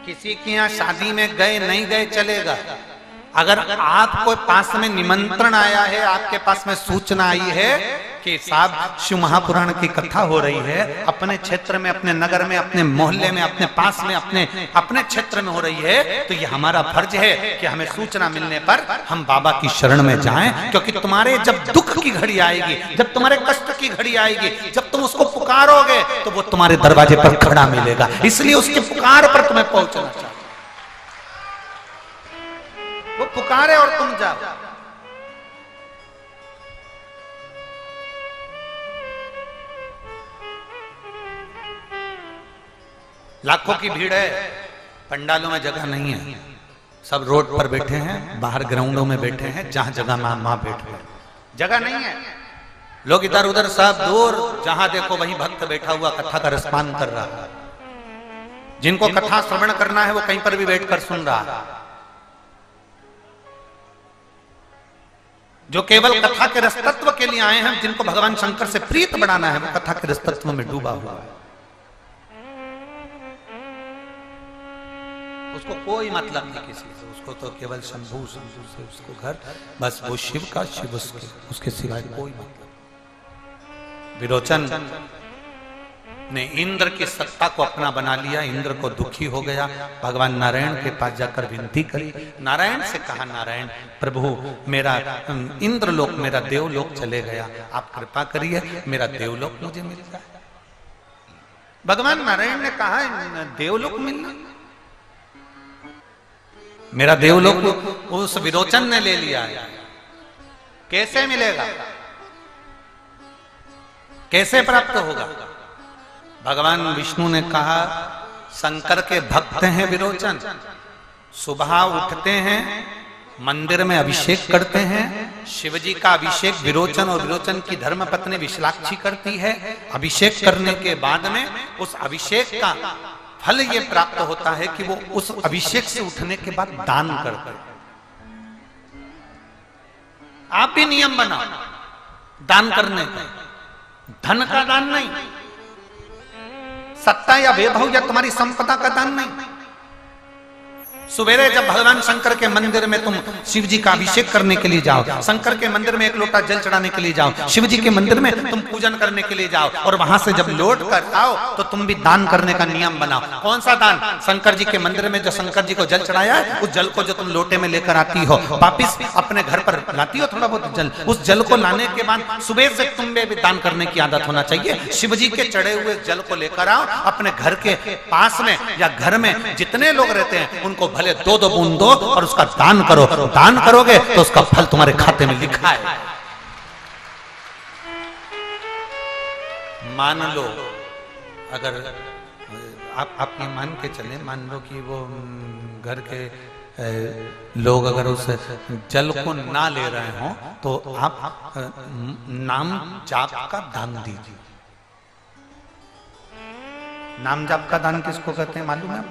किसी के यहाँ शादी में गए नहीं गए चलेगा, अगर आपको पास में निमंत्रण आया है, आपके पास में सूचना आई है कि साहब शिव महापुराण की कथा हो रही है, अपने क्षेत्र में, अपने नगर में, अपने मोहल्ले में, अपने पास में, अपने क्षेत्र में हो रही है, तो ये हमारा फर्ज है कि हमें सूचना मिलने पर हम बाबा की शरण में जाएं। क्योंकि तुम्हारे जब दुख की घड़ी आएगी, जब तुम्हारे कष्ट की घड़ी आएगी, जब तुम उसको पुकारोगे तो वो तुम्हारे दरवाजे पर खड़ा मिलेगा। इसलिए उसकी पुकार पर तुम्हें पहुंचना चाहिए। वो पुकारे और तुम जाओ। लाखों की भीड़ है, पंडालों में जगह नहीं है, सब रोड पर बैठे हैं, बाहर ग्राउंडों में बैठे हैं, जहां जगह वहां बैठे हैं, जगह नहीं है। लोग इधर उधर सब दूर, जहां देखो वहीं भक्त बैठा हुआ कथा का रसपान कर रहा है। जिनको कथा श्रवण करना है वो कहीं पर भी बैठकर सुन रहा है। जो केवल कथा के रसतत्व के लिए आए हैं, जिनको भगवान शंकर से प्रीत बढ़ाना है, वो कथा के रसतत्व में डूबा हुआ है। उसको कोई मतलब नहीं किसी से, उसको तो केवल शंभू से उसको घर, बस वो शिव का, शिव उसके सिवाय कोई मतलब। विरोचन ने इंद्र की सत्ता को अपना बना लिया, इंद्र को दुखी हो गया, भगवान नारायण के पास जाकर विनती करी। नारायण से कहा, नारायण प्रभु मेरा इंद्रलोक, मेरा देवलोक चले गया, आप कृपा करिए मेरा देवलोक मुझे मिल जाए। भगवान नारायण ने कहा देवलोक मिलना, मेरा देवलोक उस विरोचन ने ले लिया है, कैसे मिलेगा, कैसे प्राप्त होगा? भगवान विष्णु ने कहा शंकर के भक्त हैं विरोचन, सुबह उठते हैं, मंदिर में अभिषेक करते हैं, शिवजी का अभिषेक विरोचन और विरोचन की धर्म पत्नी विशालाक्षी करती है। अभिषेक करने के बाद में उस अभिषेक का फल ये प्राप्त होता है कि वो उस अभिषेक से उठने के बाद दान करते हैं। आप भी नियम बनाओ दान करने का, धन का दान नहीं, सत्ता या वैभव या तुम्हारी संपदा का दान नहीं। सवेरे जब भगवान शंकर के मंदिर में तुम शिव जी का अभिषेक करने के लिए जाओ, शंकर के मंदिर में एक लोटा जल चढ़ाने के लिए जाओ, शिव जी के मंदिर में तुम पूजन करने के लिए जाओ और वहां से जब लौट कर आओ तो तुम भी दान करने का नियम बनाओ। कौन सा दान? शंकर जी के मंदिर में जो शंकर जी को जल चढ़ाया है उस जल को जो तुम लोटे में लेकर आती हो, वापिस अपने घर पर लाती हो थोड़ा बहुत जल, उस जल को लाने के बाद सुबह से तुम्हें भी दान करने की आदत होना चाहिए। शिव जी के चढ़े हुए जल को लेकर आओ, अपने घर के पास में या घर में जितने लोग रहते हैं उनको भले दो दो बूंद दो और उसका दान करो। दान करोगे तो उसका फल तुम्हारे खाते में लिखा है। मान लो अगर आप ये मान के चले, मान लो कि वो घर के लोग अगर उस जल को ना ले रहे हो तो आप नाम जाप का दान दीजिए। नाम जाप का दान किसको कहते हैं मालूम है?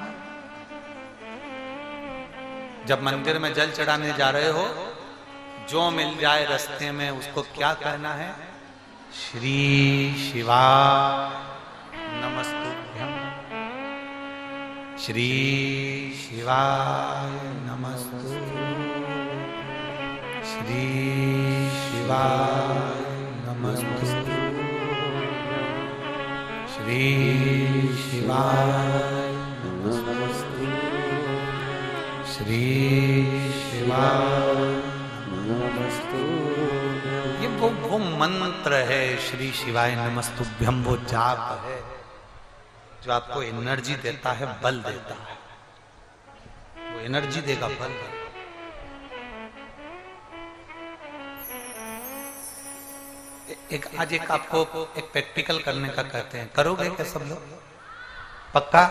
जब मंदिर में जल चढ़ाने जा रहे हो, जो मिल जाए रास्ते में उसको क्या कहना है? श्री शिवाय नमस्तुभ्यं, श्री शिवाय नमस्तु, श्री शिवाय नमस्तु, श्री शिवाय नमस्तु, श्री शिवाय नमस्तु। ये वो मंत्र है श्री शिवाय नमस्तुभ्यम, वो जाप है जो आपको एनर्जी देता है, बल देता है। वो एनर्जी देगा, बल देगा। आज एक आपको एक प्रैक्टिकल करने का कहते हैं, करोगे क्या सब लोग? पक्का?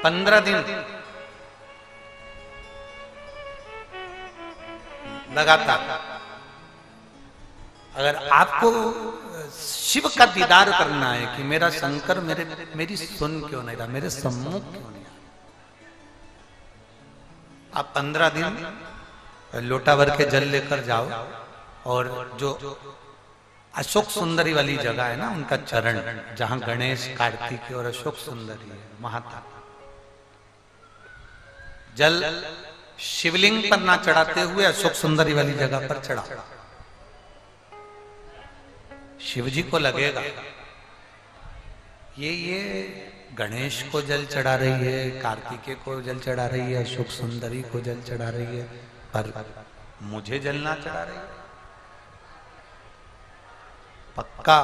15 दिन लगातार अगर आपको शिव का दीदार करना है कि मेरा शंकर मेरी सुन क्यों नहीं रहा, मेरे सम्मुख क्यों नहीं रहा, आप 15 दिन लोटा भर के जल लेकर जाओ और जो अशोक सुंदरी वाली जगह है ना, उनका चरण जहां गणेश कार्तिक और अशोक सुंदरी है, वहां तक जल शिवलिंग पर ना चढ़ाते हुए अशोक सुंदरी वाली जगह पर चढ़ा। शिव जी को लगेगा ये गणेश को जल चढ़ा रही है, कार्तिकेय को जल चढ़ा रही है, अशोक सुंदरी को जल चढ़ा रही है, पर मुझे जल ना चढ़ा रही है। पक्का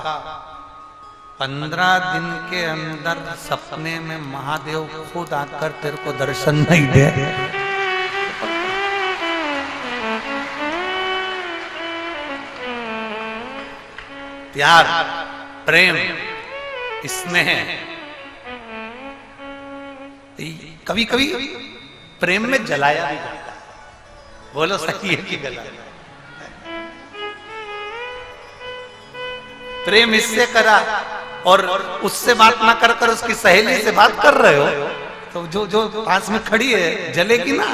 15 दिन के अंदर सपने में महादेव खुद आकर तेरे को दर्शन नहीं दे, प्यार प्रेम स्नेह, कभी कभी प्रेम में जलाया भी जाता है। बोलो सही है कि गलत? प्रेम इससे करा और उससे बात ना कर कर उसकी सहेली से बात कर रहे हो तो जो पास में खड़ी है जलेगी ना।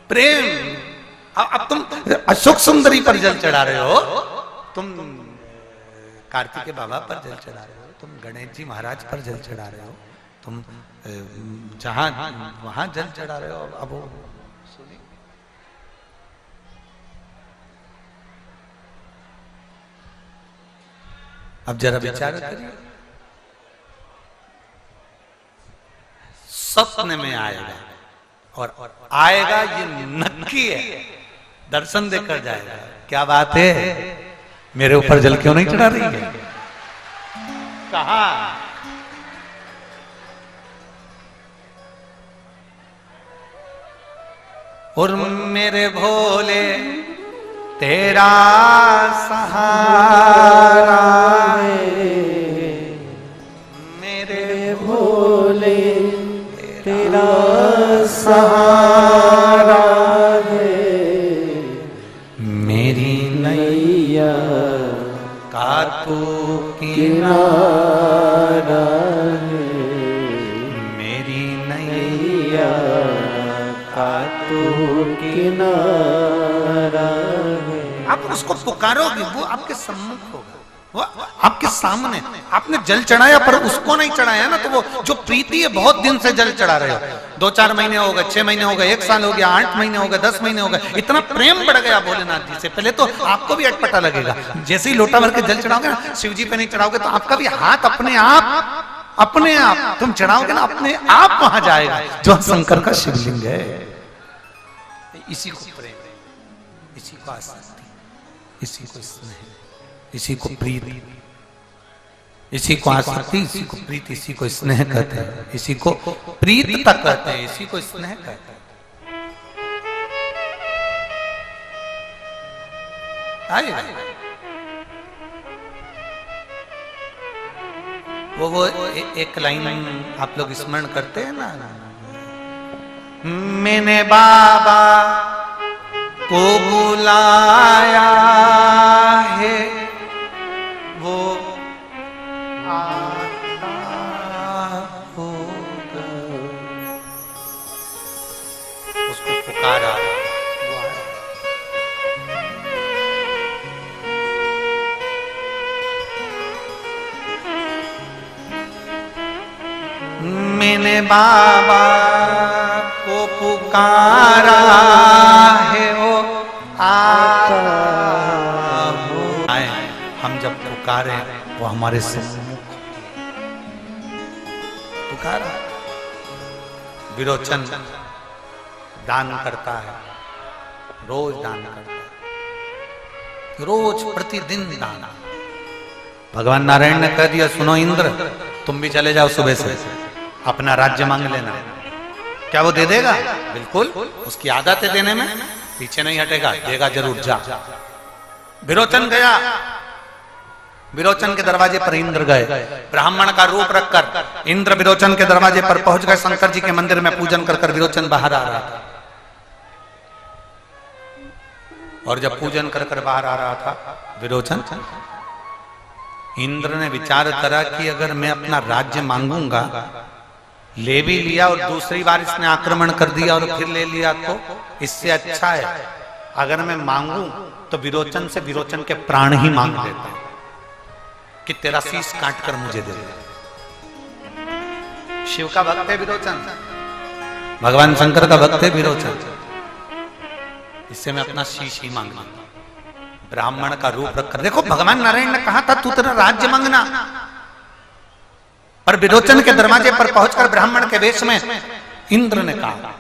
प्रेम, अब तुम अशोक सुंदरी पर जल चढ़ा रहे हो, तुम कार्तिकेय बाबा पर जल चढ़ा रहे हो, तुम गणेश जी महाराज पर जल चढ़ा रहे हो, तुम जहां वहां जल चढ़ा रहे हो। अब अब जरा विचार करिए, सपने में आएगा और आएगा ये नक्की है, दर्शन देकर जाएगा। क्या बात है, मेरे ऊपर जल क्यों नहीं चढ़ा रही है? कहा और मेरे भोले तेरा सहारा सहारा है, मेरी नैया का तू किनारा है, मेरी नैया का तू किनारा है। आप उसको पुकारोगे, वो आपके सम्मुख होगा, वो आपके सामने। आपने जल चढ़ाया पर उसको नहीं चढ़ाया ना, तो वो जो प्रीति है, बहुत दिन से जल चढ़ा रहे हो, 2-4 महीने हो गए, 6 महीने हो गए, 1 साल हो गया, 8 महीने हो गए, 10 महीने हो गए, इतना प्रेम बढ़ गया भोलेनाथ जी से। पहले तो आपको भी अटपटा लगेगा, जैसे ही लोटा भर के जल चढ़ाओगे ना, शिव जी पे नहीं चढ़ाओगे तो आपका भी हाथ अपने आप तुम चढ़ाओगे ना, अपने आप वहां जाएगा जो शंकर का शिवलिंग है। इसी को प्रेम, इसी को आसक्ति, इसी को स्नेह, इसी को प्रीति, इसी को आसक्ति, इसी को प्रीति, इसी को स्नेह कहते हैं, इसी को प्रीतता कहते हैं, इसी को स्नेह कहते हैं। आइए वो एक लाइन आप लोग स्मरण करते हैं ना, मैंने बाबा को बुलाया है, वो आता होगा, उसको पुकारा, वो आया। मैंने बाबा को पुकारा है, वो आता हो। आए, हम जब पुकारे वो हमारे सम्मुख पुकारा। विरोचन दान करता है, रोज दान करता है, रोज प्रतिदिन दान। भगवान नारायण ने कह दिया, सुनो इंद्र, तुम भी चले जाओ, सुबह से अपना राज्य मांग लेना। क्या वो दे देगा? बिल्कुल, उसकी आदत है देने में, पीछे नहीं हटेगा, देगा जरूर, जा। विरोचन गया, विरोचन के दरवाजे पर इंद्र गए, ब्राह्मण का रूप रखकर इंद्र विरोचन के दरवाजे पर पहुंच गए। शंकर जी के मंदिर में पूजन कर विरोचन बाहर आ रहा था, और जब पूजन कर बाहर आ रहा था विरोचन, इंद्र ने विचार करा कि अगर मैं अपना राज्य मांगूंगा, ले भी लिया और दूसरी बार इसने आक्रमण कर दिया और फिर ले लिया, तो इससे अच्छा है अगर मैं मांगू तो विरोचन से विरोचन के प्राण ही मांग लेता हूं कि तेरा शीश काट कर मुझे दे दे। शिव का भक्त है विरोचन, भगवान शंकर का भक्त है विरोचन, इससे मैं अपना शीश ही मांग लूंगा। ब्राह्मण का रूप रखकर, देखो भगवान नारायण ने कहा था तू तेरा राज्य मांगना, पर विरोचन के दरवाजे पर पहुंचकर ब्राह्मण के वेश में इंद्र ने कहा,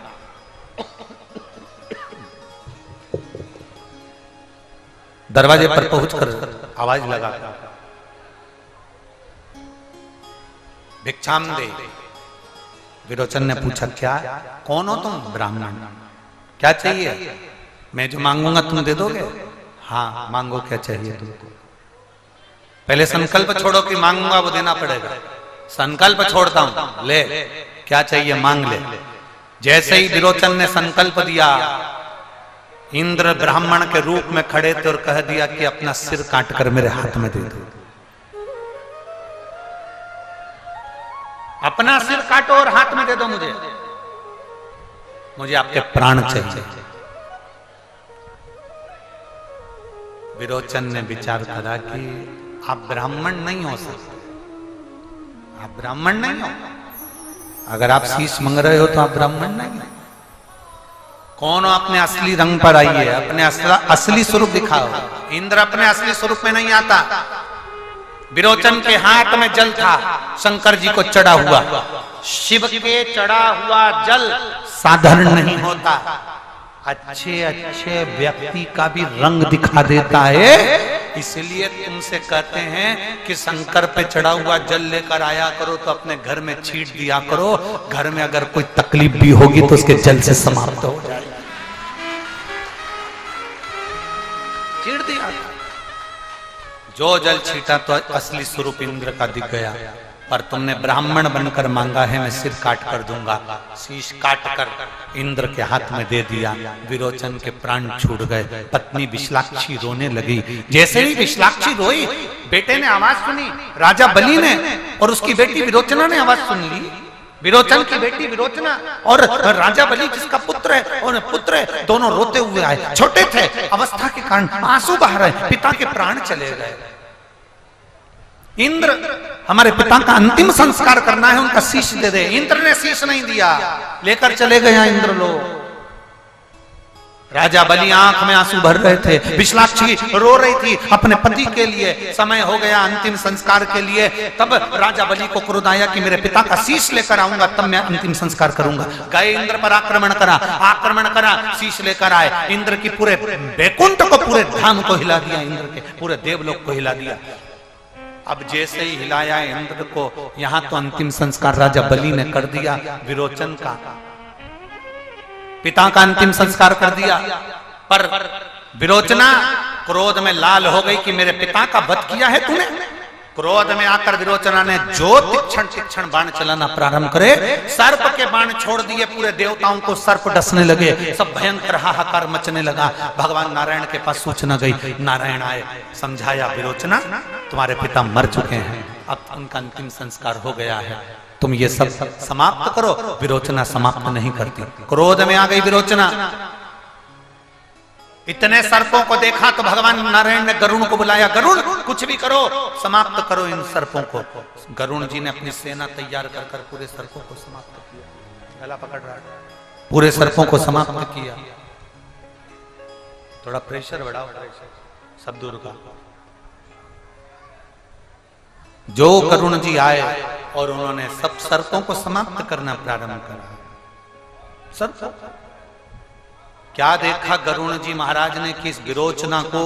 दरवाजे पर पहुंचकर आवाज लगा, भिक्षाम दे। विरोचन ने पूछा, क्या, कौन हो तुम? ब्राह्मण। क्या चाहिए? मैं जो मांगूंगा तुम दे दोगे? हाँ, मांगो, क्या चाहिए तुमको? पहले संकल्प छोड़ो कि मांगूंगा वो देना पड़ेगा। संकल्प छोड़ता हूं, ले, क्या चाहिए मांग ले। जैसे ही विरोचन ने संकल्प दिया, इंद्र ब्राह्मण के रूप में खड़े थे और कह दिया कि अपना सिर काट कर मेरे हाथ में दे दो। अपना सिर काटो और हाथ में दे दो मुझे, मुझे आपके प्राण चाहिए। विरोचन ने विचार करा कि आप ब्राह्मण नहीं हो सकते, आप ब्राह्मण नहीं हो। अगर आप शीश मांग रहे हो तो आप ब्राह्मण नहीं हो। कौन हो? अपने असली रंग पर आइए, अपने असली स्वरूप दिखाओ। इंद्र अपने असली स्वरूप में नहीं आता। विरोचन के हाथ में जल था, शंकर जी को चढ़ा हुआ। शिव के चढ़ा हुआ जल साधारण नहीं होता, अच्छे अच्छे व्यक्ति का भी रंग दिखा देता है। इसलिए तुमसे कहते हैं कि शंकर पे चढ़ा हुआ जल लेकर आया करो, तो अपने घर में छींट दिया करो। घर में अगर कोई तकलीफ भी होगी तो उसके जल से समाप्त हो जाए। छींट दिया, जो जल छीटा तो असली स्वरूप इंद्र का दिख गया। पर तुमने ब्राह्मण बनकर मांगा है, मैं सिर काट कर दूंगा। शीश काट कर इंद्र के हाथ में दे दिया। विरोचन के प्राण छूट गए। पत्नी विशालाक्षी रोने लगी। जैसे ही विशालाक्षी रोई, बेटे ने आवाज सुनी, राजा बलि ने, और उसकी बेटी विरोचना ने आवाज सुन ली। विरोचन की बेटी विरोचना और राजा बलि जिसका पुत्र है, और पुत्र है, दोनों रोते हुए आए। छोटे थे, अवस्था के कारण आंसू बह रहे, पिता के प्राण चले गए। इंद्र, हमारे पिता का अंतिम संस्कार करना है, उनका शीश दे दे। इंद्र ने शीश नहीं दिया, लेकर चले गए इंद्र लोग। राजा बलि आंख में आंसू भर रहे थे। विशालाक्षी रो रही थी अपने पति के लिए। समय हो गया अंतिम संस्कार के लिए। तब राजा बलि को क्रोध आया कि मेरे पिता का शीश लेकर आऊंगा, तब मैं अंतिम संस्कार करूंगा। गए इंद्र पर आक्रमण करा, शीश लेकर आए। इंद्र की पूरे बैकुंठ को, पूरे धाम को हिला दिया, इंद्र के पूरे देवलोक को हिला दिया। अब जैसे ही हिलाया इंद्र को, यहां तो अंतिम संस्कार राजा बलि ने कर दिया। विरोचन का, पिता का अंतिम संस्कार कर दिया। पर विरोचना क्रोध में लाल हो गई कि मेरे पिता का वध किया है तूने। क्रोध में आकर विरोचना ने जो तीक्ष्ण बाण चलाना प्रारंभ करे, सर्प के बाण छोड़ दिए। पूरे देवताओं को सर्प डसने लगे। सब भयंकर हाहाकार मचने लगा। भगवान नारायण के पास सूचना गई। नारायण आए, समझाया, विरोचना तुम्हारे पिता मर चुके हैं, अब उनका अंतिम संस्कार हो गया है, तुम ये सब समाप्त करो। विरोचना समाप्त नहीं करती। क्रोध में आ गई विरोचना। इतने सर्पों को देखा तो भगवान नारायण ने गरुण को बुलाया। गरुण, कुछ भी करो, समाप्त करो इन सर्पों को। गरुण जी ने अपनी सेना तैयार कर पूरे सर्पों को समाप्त किया। गला पकड़ रहा, पूरे सर्पों को समाप्त किया। थोड़ा प्रेशर बढ़ाओ, सब दूर का। जो गरुण जी आए और उन्होंने सब सर्पों को समाप्त करना प्रारंभ करा। सर्प क्या देखा गरुण जी महाराज ने कि इस विरोचना को,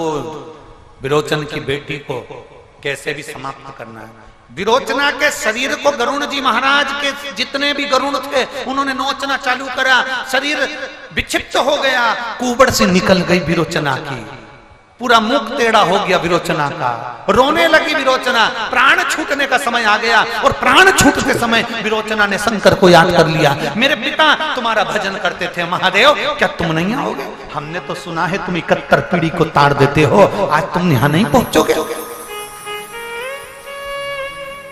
विरोचन की बेटी को कैसे भी समाप्त करना है। विरोचना के शरीर को गरुण जी महाराज के जितने भी गरुण थे उन्होंने नोचना चालू करा। शरीर विक्षिप्त हो गया, कुबड़ से निकल गई विरोचना की। पूरा मुख टेढ़ा हो गया विरोचना का। रोने लगी विरोचना। प्राण छूटने का समय आ गया और प्राण छूटते समय विरोचना ने शंकर को याद कर लिया। मेरे पिता तुम्हारा भजन करते थे महादेव, क्या तुम नहीं आओगे? हमने तो सुना है तुम 71 पीढ़ी को ताड़ देते हो, आज तुम यहाँ नहीं पहुंचोगे?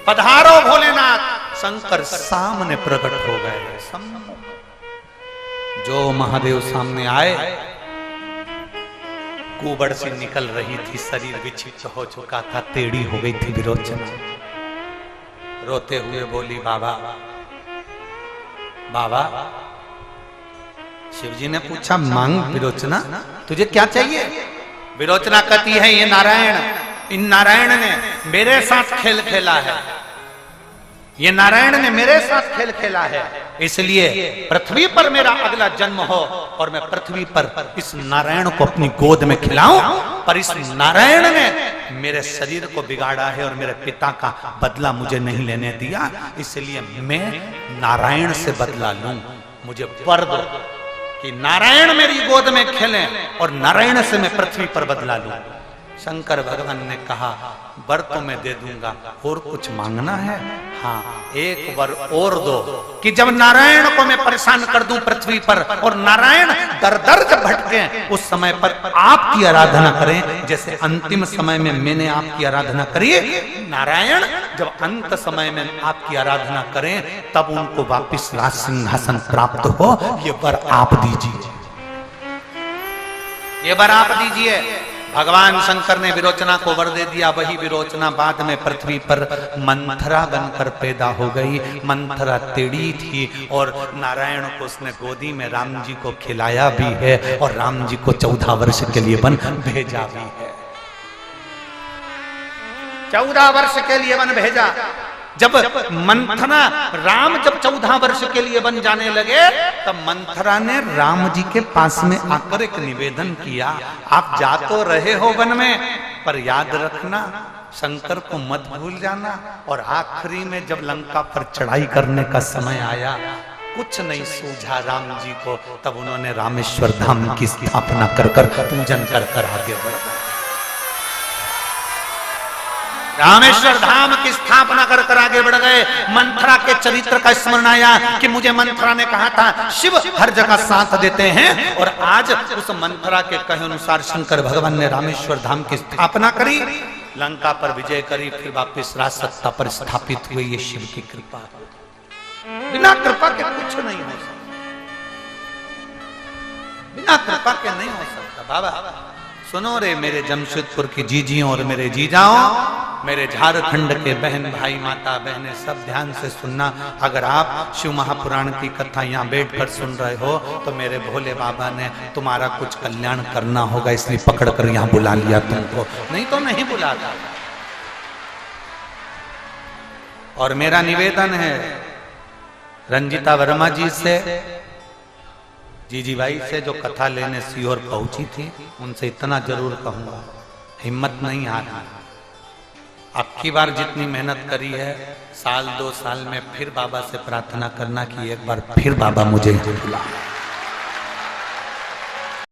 पधारो भोलेनाथ। शंकर सामने प्रकट हो गए। जो महादेव सामने आए, कुबड़ से निकल रही थी, शरीर विक्षिप्त हो चुका था, टेढ़ी हो गई थी विरोचना। रोते हुए बोली, बाबा बाबा। शिवजी ने पूछा, मांग विरोचना, तुझे क्या चाहिए? विरोचना कहती है, ये नारायण, इन नारायण ने मेरे साथ खेल खेला है, ये नारायण ने मेरे साथ खेल खेला है, इसलिए पृथ्वी पर मेरा अगला जन्म हो और मैं पृथ्वी पर इस नारायण को अपनी गोद में खिलाऊं। पर इस नारायण ने मेरे शरीर को बिगाड़ा है और मेरे पिता का बदला मुझे नहीं लेने दिया, इसलिए मैं नारायण से बदला लूं। मुझे वर दो कि नारायण मेरी गोद में खेलें और नारायण से मैं पृथ्वी पर बदला लूं। शंकर भगवान ने कहा, वर तो मैं दे दूंगा, और कुछ मांगना है? हाँ, एक वर और दो कि जब नारायण को मैं परेशान कर दूं पृथ्वी पर और नारायण दर दर जब भटके, उस समय पर आपकी आराधना करें, जैसे अंतिम समय में मैंने आपकी आराधना करी। नारायण जब अंत समय में आपकी आराधना करें, तब उनको वापिस राज सिंहासन प्राप्त हो। ये वर आप दीजिए, ये वर आप दीजिए। भगवान शंकर ने विरोचना को वर दे दिया। वही विरोचना बाद में पृथ्वी पर मंथरा बनकर पैदा हो गई। मंथरा टेढ़ी थी और नारायण को उसने गोदी में राम जी को खिलाया भी है और राम जी को 14 वर्ष के लिए वन भेजा भी है। 14 वर्ष के लिए वन भेजा। जब मंथरा, राम जब 14 वर्ष के लिए बन जाने लगे, तब मंथरा ने राम जी के पास में आकर एक निवेदन किया, आप जा तो रहे हो वन में, पर याद रखना शंकर को मत भूल जाना। और आखिरी में जब लंका पर चढ़ाई करने का समय आया, कुछ नहीं सूझा राम जी को, तब उन्होंने रामेश्वर धाम की स्थापना कर पूजन कर आगे बढ़ा। रामेश्वर धाम की स्थापना कर आगे बढ़ गए। चरित्र का स्मरण आया कि मुझे मंथरा ने कहा था शिव हर जगह साथ देते हैं, और आज उस मंथरा के कहे अनुसार शंकर भगवान ने रामेश्वर धाम की स्थापना करी, लंका पर विजय करी, फिर वापिस राज सत्ता पर स्थापित हुए। ये शिव की कृपा, बिना कृपा के कुछ नहीं हो सकता, बिना कृपा के नहीं हो सकता। बाबा सुनो रे मेरे जमशेदपुर की जीजियों और मेरे जीजाओं, मेरे झारखंड के बहन भाई माता बहनें, सब ध्यान से सुनना। अगर आप शिव महापुराण की कथा यहाँ बैठकर सुन रहे हो तो मेरे भोले बाबा ने तुम्हारा कुछ कल्याण करना होगा, इसलिए पकड़ कर यहाँ बुला लिया तुमको, नहीं तो नहीं बुलाता। और मेरा निवेदन है रंजिता वर्मा जी से, जीजी भाई से, जो कथा लेने सीहोर पहुंची थी, उनसे इतना जरूर कहूंगा, हिम्मत नहीं हारना। अब की बार जितनी मेहनत करी है, साल 2 साल में फिर बाबा से प्रार्थना करना कि एक बार फिर बाबा मुझे बुला।